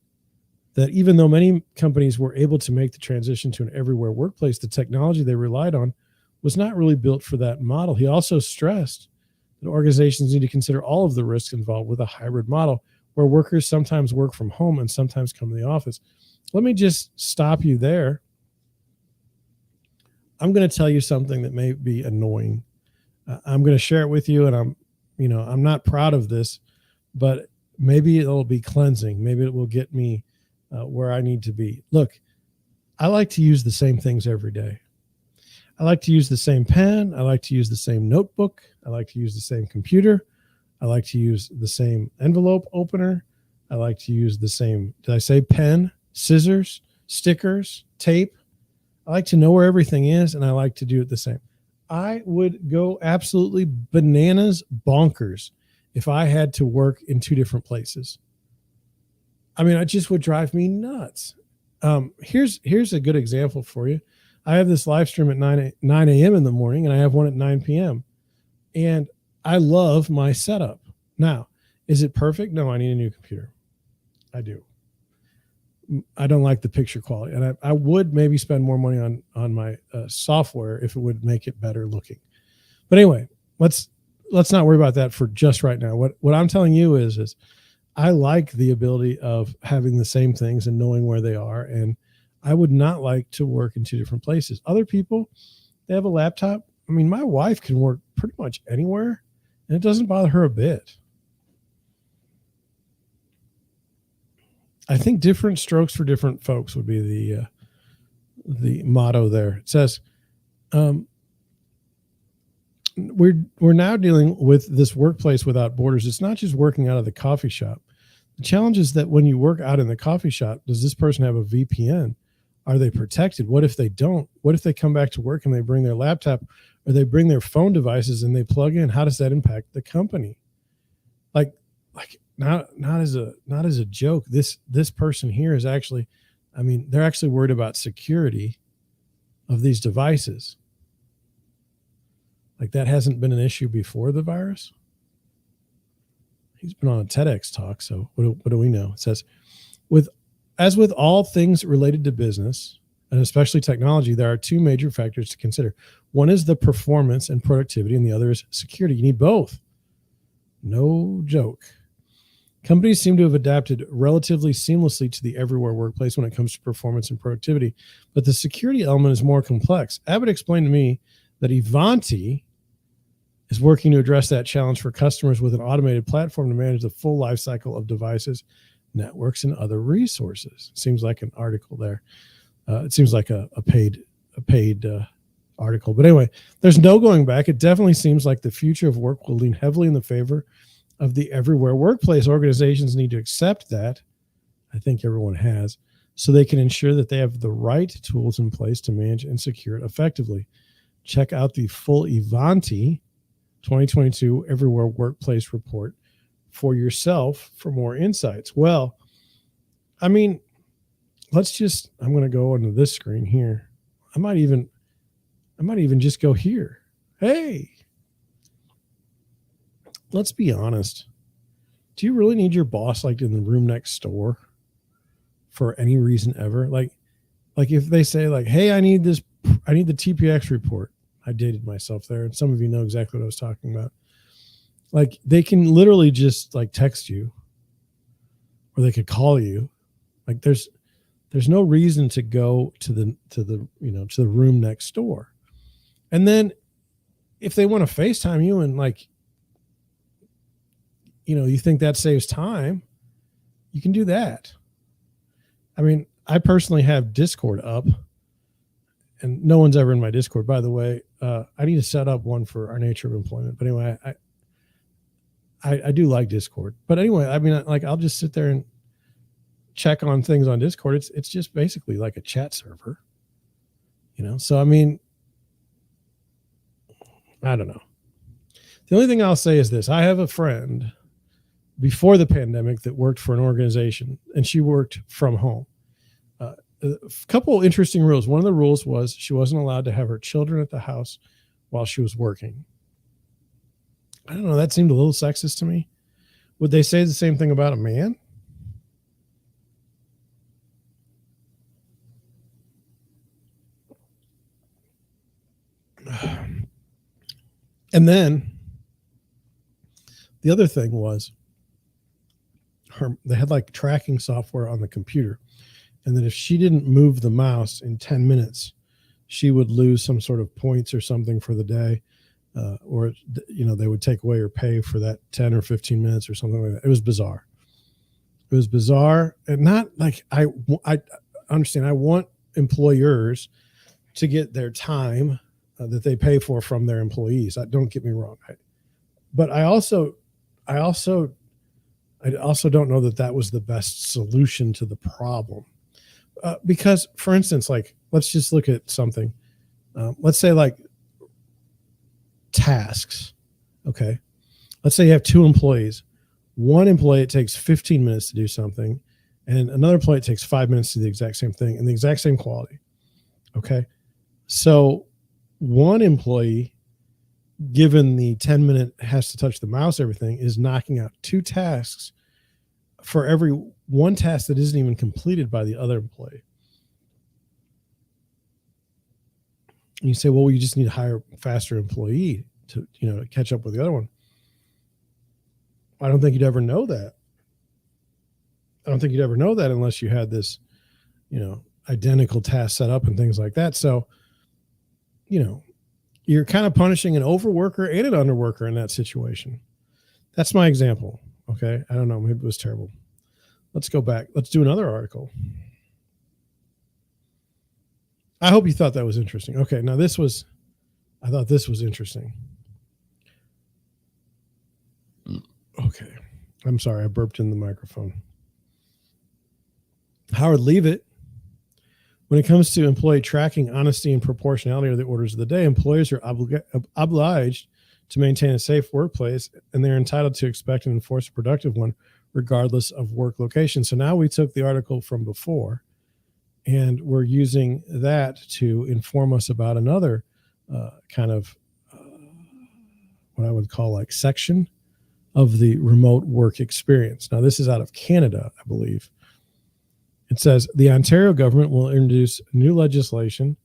that even though many companies were able to make the transition to an everywhere workplace, the technology they relied on was not really built for that model. He also stressed that organizations need to consider all of the risks involved with a hybrid model where workers sometimes work from home and sometimes come to the office. Let me just stop you there. I'm going to tell you something that may be annoying. I'm going to share it with you, and I'm not proud of this, but maybe it'll be cleansing. Maybe it will get me where I need to be. Look, I like to use the same things every day. I like to use the same pen. I like to use the same notebook. I like to use the same computer. I like to use the same envelope opener. I like to use the same, did I say pen, scissors, stickers, tape? I like to know where everything is, and I like to do it the same. I would go absolutely bananas bonkers if I had to work in two different places. I mean, it just would drive me nuts. Here's a good example for you. I have this live stream at 9 a.m. in the morning, and I have one at 9 p.m. And I love my setup. Now, is it perfect? No, I need a new computer. I do. I don't like the picture quality, and I would maybe spend more money on my software if it would make it better looking. But anyway, let's not worry about that for just right now. What I'm telling you is I like the ability of having the same things and knowing where they are, and I would not like to work in two different places. Other people, they have a laptop. I mean, my wife can work pretty much anywhere, and it doesn't bother her a bit. I think different strokes for different folks would be the motto there. It says, we're now dealing with this workplace without borders. It's not just working out of the coffee shop. The challenge is that when you work out in the coffee shop, does this person have a VPN? Are they protected? What if they don't? What if they come back to work and they bring their laptop or they bring their phone devices and they plug in? How does that impact the company? Like not as a joke. This person here is actually, I mean, they're actually worried about security of these devices. Like that hasn't been an issue before the virus. He's been on a TEDx talk, so what do we know? It says, as with all things related to business, and especially technology, there are two major factors to consider. One is the performance and productivity, and the other is security. You need both. No joke. Companies seem to have adapted relatively seamlessly to the everywhere workplace when it comes to performance and productivity, but the security element is more complex. Abbott explained to me that Avanti is working to address that challenge for customers with an automated platform to manage the full life cycle of devices, networks, and other resources. Seems like an article there. It seems like a paid article. But anyway, there's no going back. It definitely seems like the future of work will lean heavily in the favor of the everywhere workplace. Organizations need to accept that. I think everyone has, so they can ensure that they have the right tools in place to manage and secure it effectively. Check out the full Avanti 2022 Everywhere Workplace Report for yourself for more insights. Well, I mean, I'm going to go onto this screen here. I might even just go here. Hey, let's be honest. do you really need your boss like in the room next door for any reason ever? Like if they say like, hey, I need the TPX report. I dated myself there, and some of you know exactly what I was talking about. Like they can literally just like text you, or they could call you. Like there's no reason to go to the room next door. And then if they want to FaceTime you and like, you think that saves time, you can do that. I mean, I personally have Discord up, and no one's ever in my Discord, by the way. I need to set up one for our nature of employment. But anyway, I do like Discord. But anyway, I mean, like I'll just sit there and check on things on Discord. It's just basically like a chat server, So I mean, I don't know. The only thing I'll say is this: I have a friend before the pandemic that worked for an organization, and she worked from home. A couple interesting rules. One of the rules was she wasn't allowed to have her children at the house while she was working. I don't know. That seemed a little sexist to me. Would they say the same thing about a man? And then the other thing was they had like tracking software on the computer. And that if she didn't move the mouse in 10 minutes, she would lose some sort of points or something for the day. Or, they would take away her pay for that 10 or 15 minutes or something like that. It was bizarre. And not like I understand. I want employers to get their time that they pay for from their employees. Don't get me wrong. But I also don't know that was the best solution to the problem. Because, for instance, like, let's just look at something. Let's say like tasks. Okay. Let's say you have two employees. One employee, it takes 15 minutes to do something, and another employee, it takes 5 minutes to do the exact same thing and the exact same quality. Okay. So one employee, given the 10-minute has to touch the mouse, everything, is knocking out two tasks for every one task that isn't even completed by the other employee. And you say, well, you just need to hire a faster employee to catch up with the other one. I don't think you'd ever know that. I don't think you'd ever know that unless you had this, identical task set up and things like that. So, you're kind of punishing an overworker and an underworker in that situation. That's my example. Okay. I don't know. Maybe it was terrible. Let's go back. Let's do another article. I hope you thought that was interesting. Okay. Now I thought this was interesting. Okay. I'm sorry. I burped in the microphone. Howard Leavitt. When it comes to employee tracking, honesty and proportionality are the orders of the day. Employers are obliged to maintain a safe workplace, and they're entitled to expect and enforce a productive one, regardless of work location. So now we took the article from before, and we're using that to inform us about another kind of what I would call like section of the remote work experience. Now, this is out of Canada, I believe. It says the Ontario government will introduce new legislation.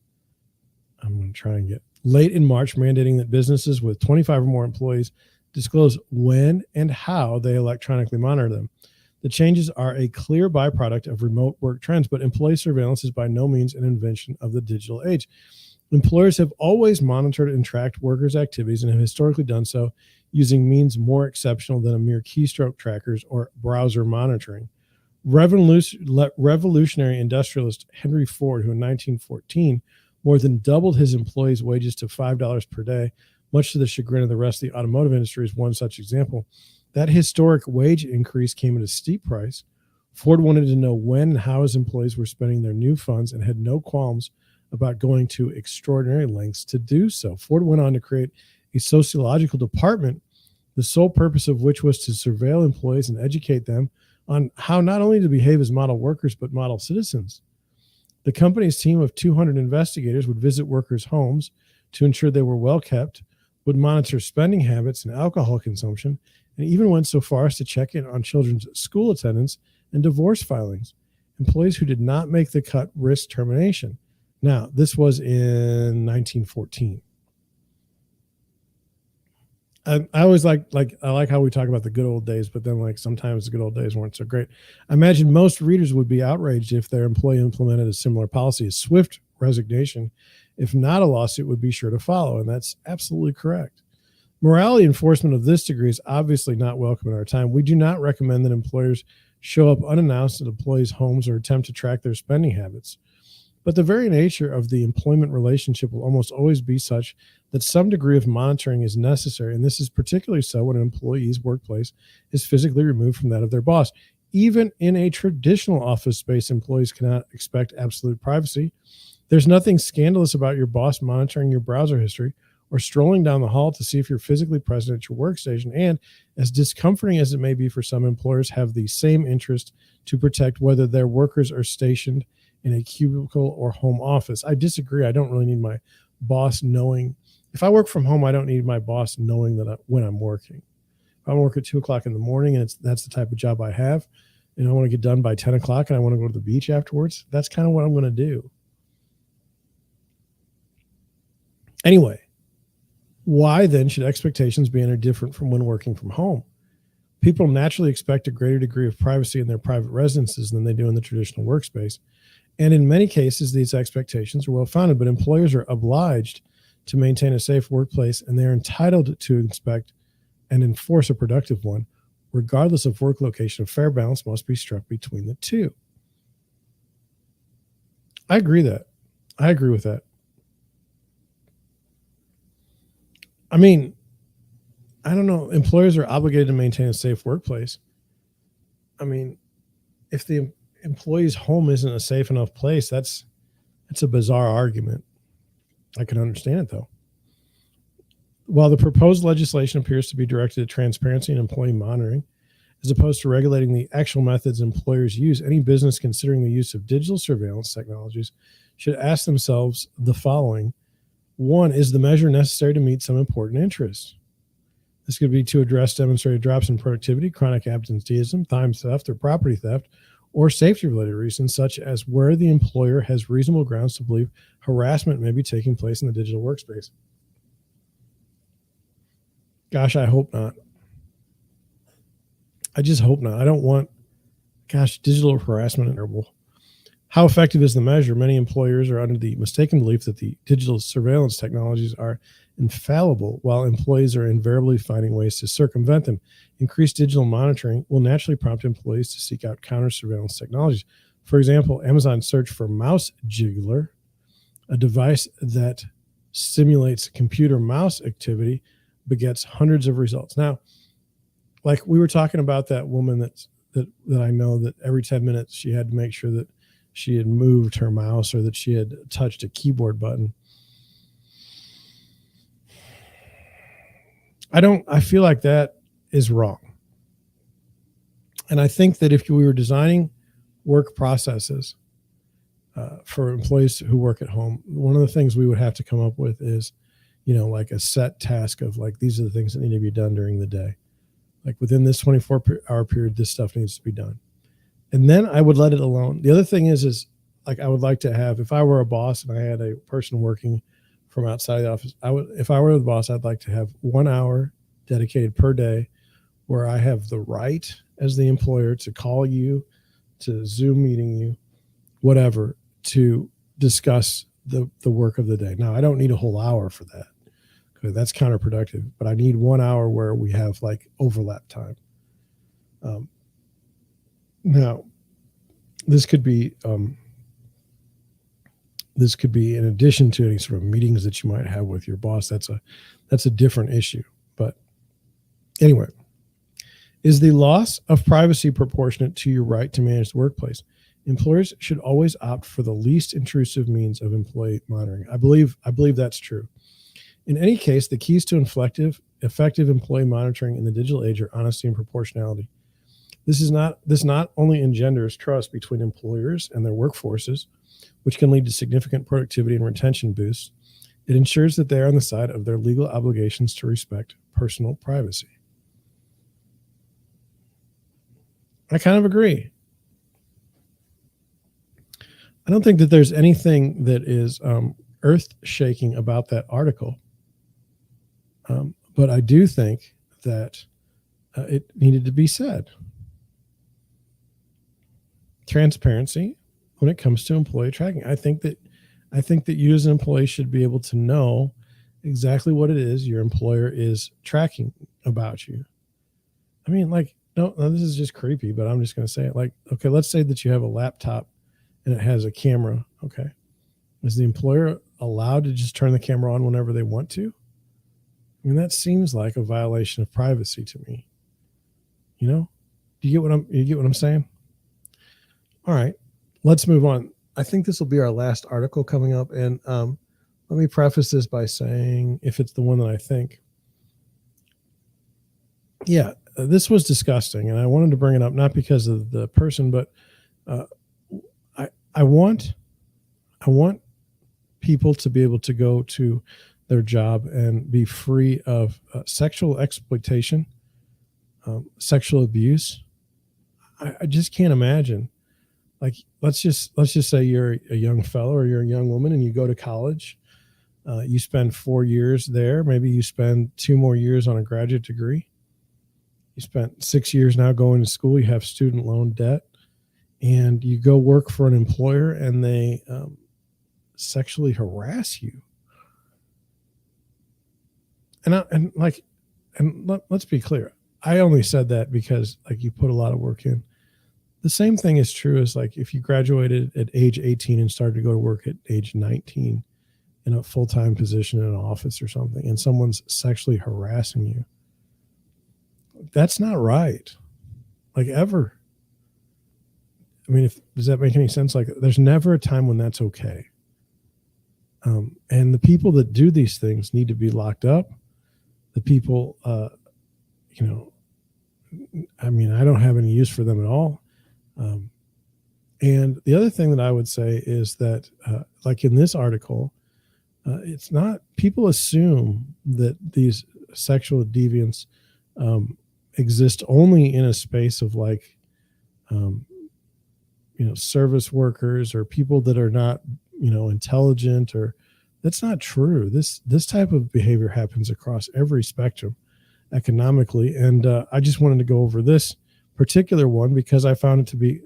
I'm going to try and get late in March, mandating that businesses with 25 or more employees disclose when and how they electronically monitor them. The changes are a clear byproduct of remote work trends, but employee surveillance is by no means an invention of the digital age. Employers have always monitored and tracked workers' activities and have historically done so using means more exceptional than a mere keystroke trackers or browser monitoring. Revolutionary industrialist Henry Ford, who in 1914 more than doubled his employees' wages to $5 per day, much to the chagrin of the rest of the automotive industry, is one such example. That historic wage increase came at a steep price. Ford wanted to know when and how his employees were spending their new funds and had no qualms about going to extraordinary lengths to do so. Ford went on to create a sociological department, the sole purpose of which was to surveil employees and educate them on how not only to behave as model workers, but model citizens. The company's team of 200 investigators would visit workers' homes to ensure they were well kept, would monitor spending habits and alcohol consumption, and even went so far as to check in on children's school attendance and divorce filings. Employees who did not make the cut risked termination. Now, this was in 1914. I always like I like how we talk about the good old days, but then like sometimes the good old days weren't so great. I imagine most readers would be outraged if their employee implemented a similar policy. A swift resignation, if not a lawsuit, would be sure to follow, and that's absolutely correct. Morality enforcement of this degree is obviously not welcome in our time. We do not recommend that employers show up unannounced at employees' homes or attempt to track their spending habits. But the very nature of the employment relationship will almost always be such that some degree of monitoring is necessary, and this is particularly so when an employee's workplace is physically removed from that of their boss. Even in a traditional office space, employees cannot expect absolute privacy. There's nothing scandalous about your boss monitoring your browser history or strolling down the hall to see if you're physically present at your workstation, and as discomforting as it may be for some, employers have the same interest to protect whether their workers are stationed in a cubicle or home office. I disagree. I don't really need my boss knowing. If I work from home, I don't need my boss knowing that when I'm working. If I work at 2:00 in the morning and that's the type of job I have, and I want to get done by 10 o'clock and I want to go to the beach afterwards, that's kind of what I'm going to do. Anyway, why then should expectations be any different from when working from home? People naturally expect a greater degree of privacy in their private residences than they do in the traditional workspace. And in many cases, these expectations are well-founded, but employers are obliged to maintain a safe workplace, and they're entitled to inspect and enforce a productive one, regardless of work location. A fair balance must be struck between the two. I agree with that. I mean, I don't know. Employers are obligated to maintain a safe workplace. I mean, if the employee's home isn't a safe enough place, that's a bizarre argument. I can understand it, though. While the proposed legislation appears to be directed at transparency and employee monitoring, as opposed to regulating the actual methods employers use, any business considering the use of digital surveillance technologies should ask themselves the following. One, is the measure necessary to meet some important interests? This could be to address demonstrated drops in productivity, chronic absenteeism, time theft, or property theft, or safety-related reasons, such as where the employer has reasonable grounds to believe harassment may be taking place in the digital workspace. Gosh, I hope not. I just hope not. I don't want, digital harassment is terrible. How effective is the measure? Many employers are under the mistaken belief that the digital surveillance technologies are infallible, while employees are invariably finding ways to circumvent them. Increased digital monitoring will naturally prompt employees to seek out counter surveillance technologies. For example, Amazon's search for Mouse Jiggler, a device that simulates computer mouse activity, begets hundreds of results. Now, like we were talking about that woman that I know that every 10 minutes she had to make sure that she had moved her mouse or that she had touched a keyboard button. I feel like that is wrong. And I think that if we were designing work processes for employees who work at home, one of the things we would have to come up with is, like a set task of like, these are the things that need to be done during the day. Like within this 24-hour period, this stuff needs to be done. And then I would let it alone. The other thing is like, I would like to have, if I were a boss and I had a person working from outside the office, if I were the boss, I'd like to have 1 hour dedicated per day where I have the right as the employer to call you, to Zoom meeting you, whatever, to discuss the work of the day. Now, I don't need a whole hour for that because that's counterproductive, but I need 1 hour where we have like overlap time. Now, this could be in addition to any sort of meetings that you might have with your boss. That's a different issue. But anyway, is the loss of privacy proportionate to your right to manage the workplace? Employers should always opt for the least intrusive means of employee monitoring. I believe that's true. In any case, the keys to effective employee monitoring in the digital age are honesty and proportionality. This not only engenders trust between employers and their workforces, which can lead to significant productivity and retention boosts, it ensures that they are on the side of their legal obligations to respect personal privacy. I kind of agree. I don't think that there's anything that is earth shaking about that article. But I do think that it needed to be said. Transparency when it comes to employee tracking. I think that you as an employee should be able to know exactly what it is your employer is tracking about you. I mean, like, no, this is just creepy, but I'm just going to say it. Like, okay, let's say that you have a laptop and it has a camera. Okay. Is the employer allowed to just turn the camera on whenever they want to? I mean, that seems like a violation of privacy to me. You know, you get what I'm saying? All right, let's move on. I think this will be our last article coming up. And let me preface this by saying, if it's the one that I think, yeah, this was disgusting. And I wanted to bring it up, not because of the person, but I want people to be able to go to their job and be free of sexual exploitation, sexual abuse. I just can't imagine. Like, let's just say you're a young fellow or you're a young woman and you go to college. You spend 4 years there. Maybe you spend 2 more years on a graduate degree. You spent 6 years now going to school. You have student loan debt, and you go work for an employer and they sexually harass you. And let's be clear. I only said that because, like, you put a lot of work in. The same thing is true as, like, if you graduated at age 18 and started to go to work at age 19 in a full-time position in an office or something, and someone's sexually harassing you. That's not right. Like, ever. I mean, does that make any sense? Like, there's never a time when that's okay. And the people that do these things need to be locked up. The people, I mean, I don't have any use for them at all. And the other thing that I would say is that, like in this article, it's not, people assume that these sexual deviants exist only in a space of, like, service workers or people that are not, intelligent, or that's not true. This type of behavior happens across every spectrum economically. And I just wanted to go over this particular one because I found it to be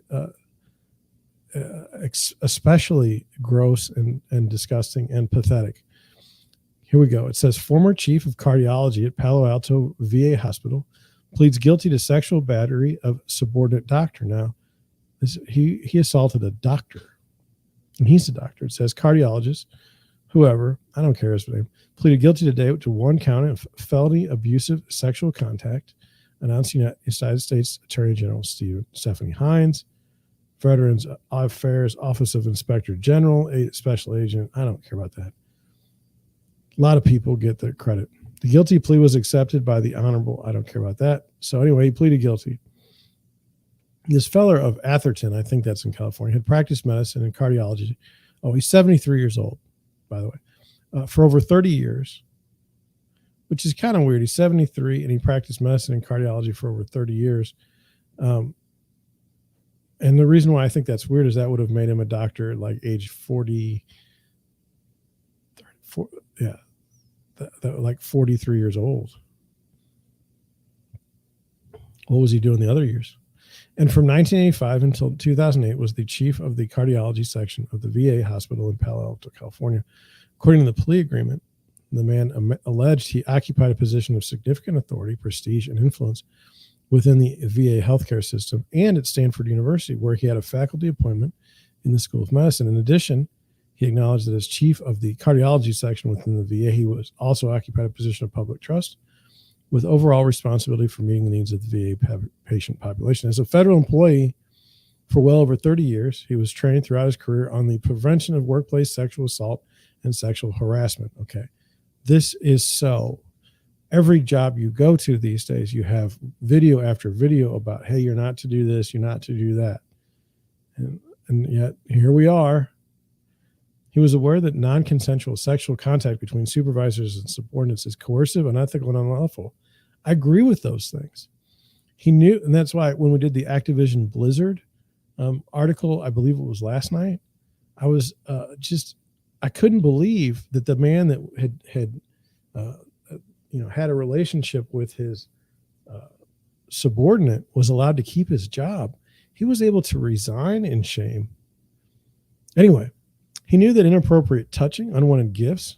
especially gross and disgusting and pathetic. Here we go. It says, former chief of cardiology at Palo Alto VA Hospital pleads guilty to sexual battery of subordinate doctor. Now, he assaulted a doctor, and he's a doctor. It says cardiologist, whoever, I don't care his name, pleaded guilty today to 1 count of felony abusive sexual contact, announced United States Attorney General Stephanie Hines. Veterans Affairs Office of Inspector General, a special agent. I don't care about that. A lot of people get their credit. The guilty plea was accepted by the honorable. I don't care about that. So anyway, he pleaded guilty. This fella of Atherton, I think that's in California, had practiced medicine and cardiology. Oh, he's 73 years old, by the way, for over 30 years, which is kind of weird. He's 73 and he practiced medicine and cardiology for over 30 years. And the reason why I think that's weird is that would have made him a doctor at, like, age 40, 34, like 43 years old. What was he doing the other years? And from 1985 until 2008 was the chief of the cardiology section of the VA hospital in Palo Alto, California. According to the plea agreement, the man alleged he occupied a position of significant authority, prestige, and influence within the VA healthcare system and at Stanford University, where he had a faculty appointment in the School of Medicine. In addition, he acknowledged that as chief of the cardiology section within the VA, he was also occupied a position of public trust with overall responsibility for meeting the needs of the VA patient population. As a federal employee for well over 30 years, he was trained throughout his career on the prevention of workplace sexual assault and sexual harassment. Okay, this is so. Every job you go to these days, you have video after video about, hey, you're not to do this, you're not to do that. And yet here we are. He was aware that non-consensual sexual contact between supervisors and subordinates is coercive, unethical, and unlawful. I agree with those things. He knew, and that's why when we did the Activision Blizzard article, I believe it was last night, I was I couldn't believe that the man that had had a relationship with his subordinate was allowed to keep his job. He was able to resign in shame. Anyway, he knew that inappropriate touching, unwanted gifts,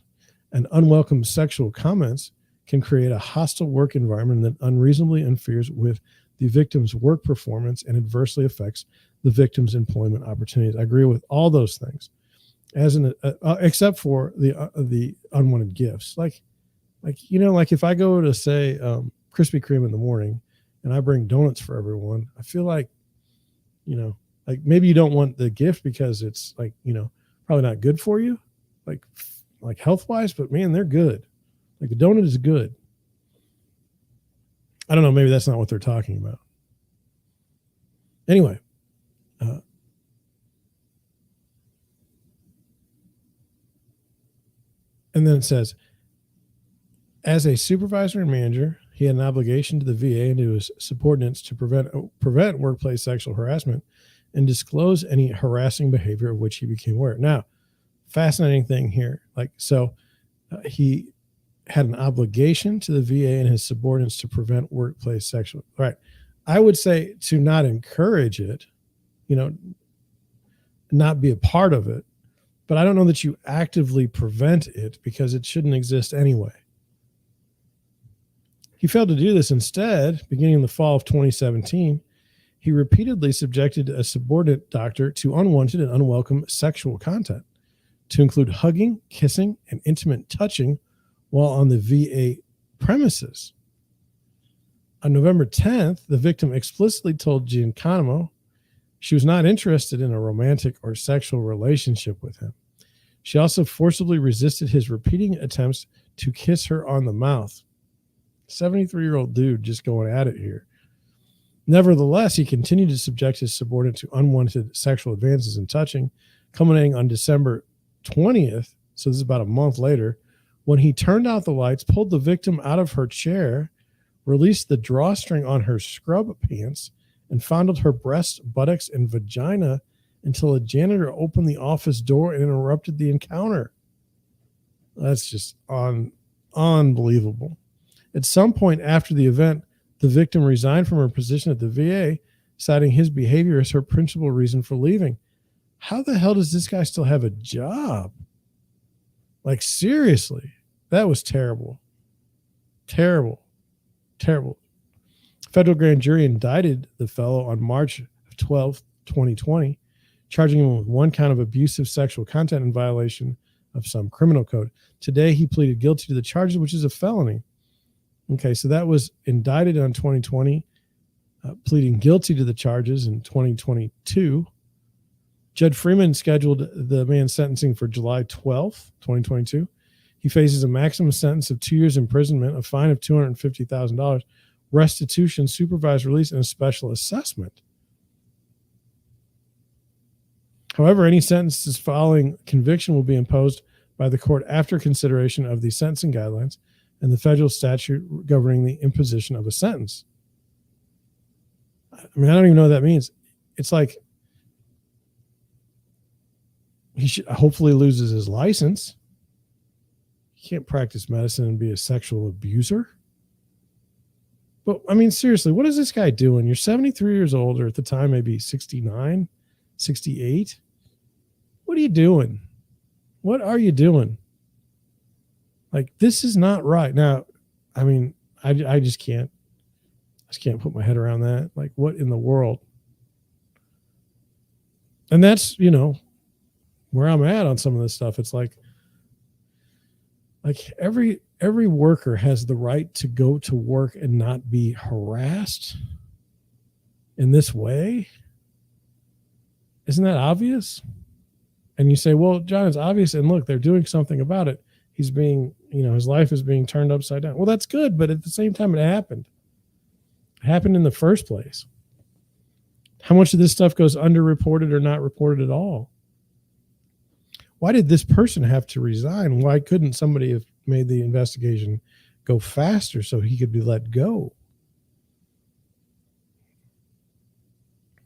and unwelcome sexual comments can create a hostile work environment that unreasonably interferes with the victim's work performance and adversely affects the victim's employment opportunities. I agree with all those things, except for the unwanted gifts. Like if I go to say Krispy Kreme in the morning and I bring donuts for everyone, I feel like, like maybe you don't want the gift because it's like, probably not good for you, like health wise, but man, they're good. Like the donut is good. I don't know. Maybe that's not what they're talking about. Anyway, and then it says, as a supervisor and manager, he had an obligation to the VA and to his subordinates to prevent workplace sexual harassment and disclose any harassing behavior of which he became aware. Now, fascinating thing here. He had an obligation to the VA and his subordinates to prevent workplace sexual. Right. I would say to not encourage it, not be a part of it, but I don't know that you actively prevent it because it shouldn't exist anyway. He failed to do this. Instead, beginning in the fall of 2017, he repeatedly subjected a subordinate doctor to unwanted and unwelcome sexual content, to include hugging, kissing, and intimate touching while on the VA premises. On November 10th, the victim explicitly told Giancano she was not interested in a romantic or sexual relationship with him. She also forcibly resisted his repeating attempts to kiss her on the mouth. 73-year-old dude just going at it here. Nevertheless, he continued to subject his subordinate to unwanted sexual advances and touching, culminating on December 20th, so this is about a month later, when he turned out the lights, pulled the victim out of her chair, released the drawstring on her scrub pants, and fondled her breasts, buttocks, and vagina until a janitor opened the office door and interrupted the encounter. That's just unbelievable. At some point after the event, the victim resigned from her position at the VA, citing his behavior as her principal reason for leaving. How the hell does this guy still have a job? Like, seriously, that was terrible. Terrible. Terrible. Federal grand jury indicted the fellow on March 12, 2020, charging him with one count of abusive sexual content in violation of some criminal code. Today, he pleaded guilty to the charges, which is a felony. Okay, so that was indicted on 2020, pleading guilty to the charges in 2022. Judge Freeman scheduled the man's sentencing for July 12th, 2022. He faces a maximum sentence of 2 years imprisonment, a fine of $250,000, restitution, supervised release, and a special assessment. However, any sentences following conviction will be imposed by the court after consideration of the sentencing guidelines and the federal statute governing the imposition of a sentence. I mean, I don't even know what that means. It's like he should hopefully loses his license. He can't practice medicine and be a sexual abuser. But I mean, seriously, what is this guy doing? You're 73 years old, or at the time, maybe 69, 68. What are you doing? What are you doing? Like, this is not right. Now, I mean, I just can't put my head around that. Like, what in the world? And that's, where I'm at on some of this stuff. It's like every worker has the right to go to work and not be harassed in this way. Isn't that obvious? And you say, well, John, it's obvious. And look, they're doing something about it. He's being, his life is being turned upside down. Well, that's good. But at the same time, it happened. It happened in the first place. How much of this stuff goes underreported or not reported at all? Why did this person have to resign? Why couldn't somebody have made the investigation go faster so he could be let go?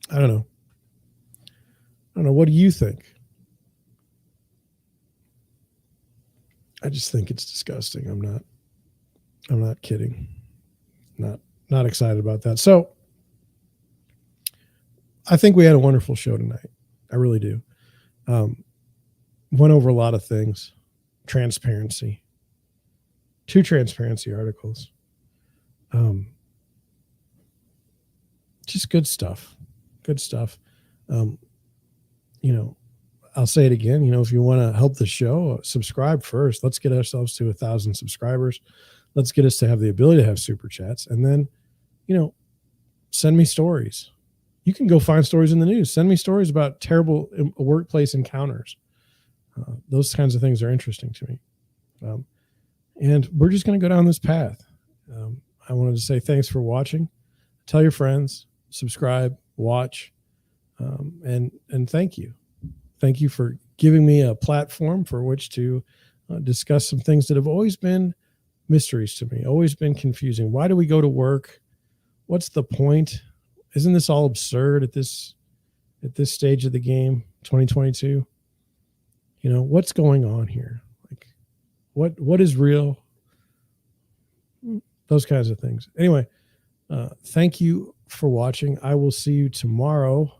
I don't know. I don't know. What do you think? I just think it's disgusting. I'm not kidding. Not excited about that. So I think we had a wonderful show tonight. I really do. Went over a lot of things. Transparency. 2 transparency articles. Just good stuff. Good stuff. I'll say it again. If you want to help the show, subscribe first. Let's get ourselves to 1,000 subscribers. Let's get us to have the ability to have super chats. And then, send me stories. You can go find stories in the news. Send me stories about terrible workplace encounters. Those kinds of things are interesting to me. And we're just going to go down this path. I wanted to say thanks for watching. Tell your friends, subscribe, watch, and thank you. Thank you for giving me a platform for which to discuss some things that have always been mysteries to me, always been confusing. Why do we go to work? What's the point? Isn't this all absurd at this stage of the game, 2022? What's going on here? Like, what is real? Those kinds of things. Anyway, thank you for watching. I will see you tomorrow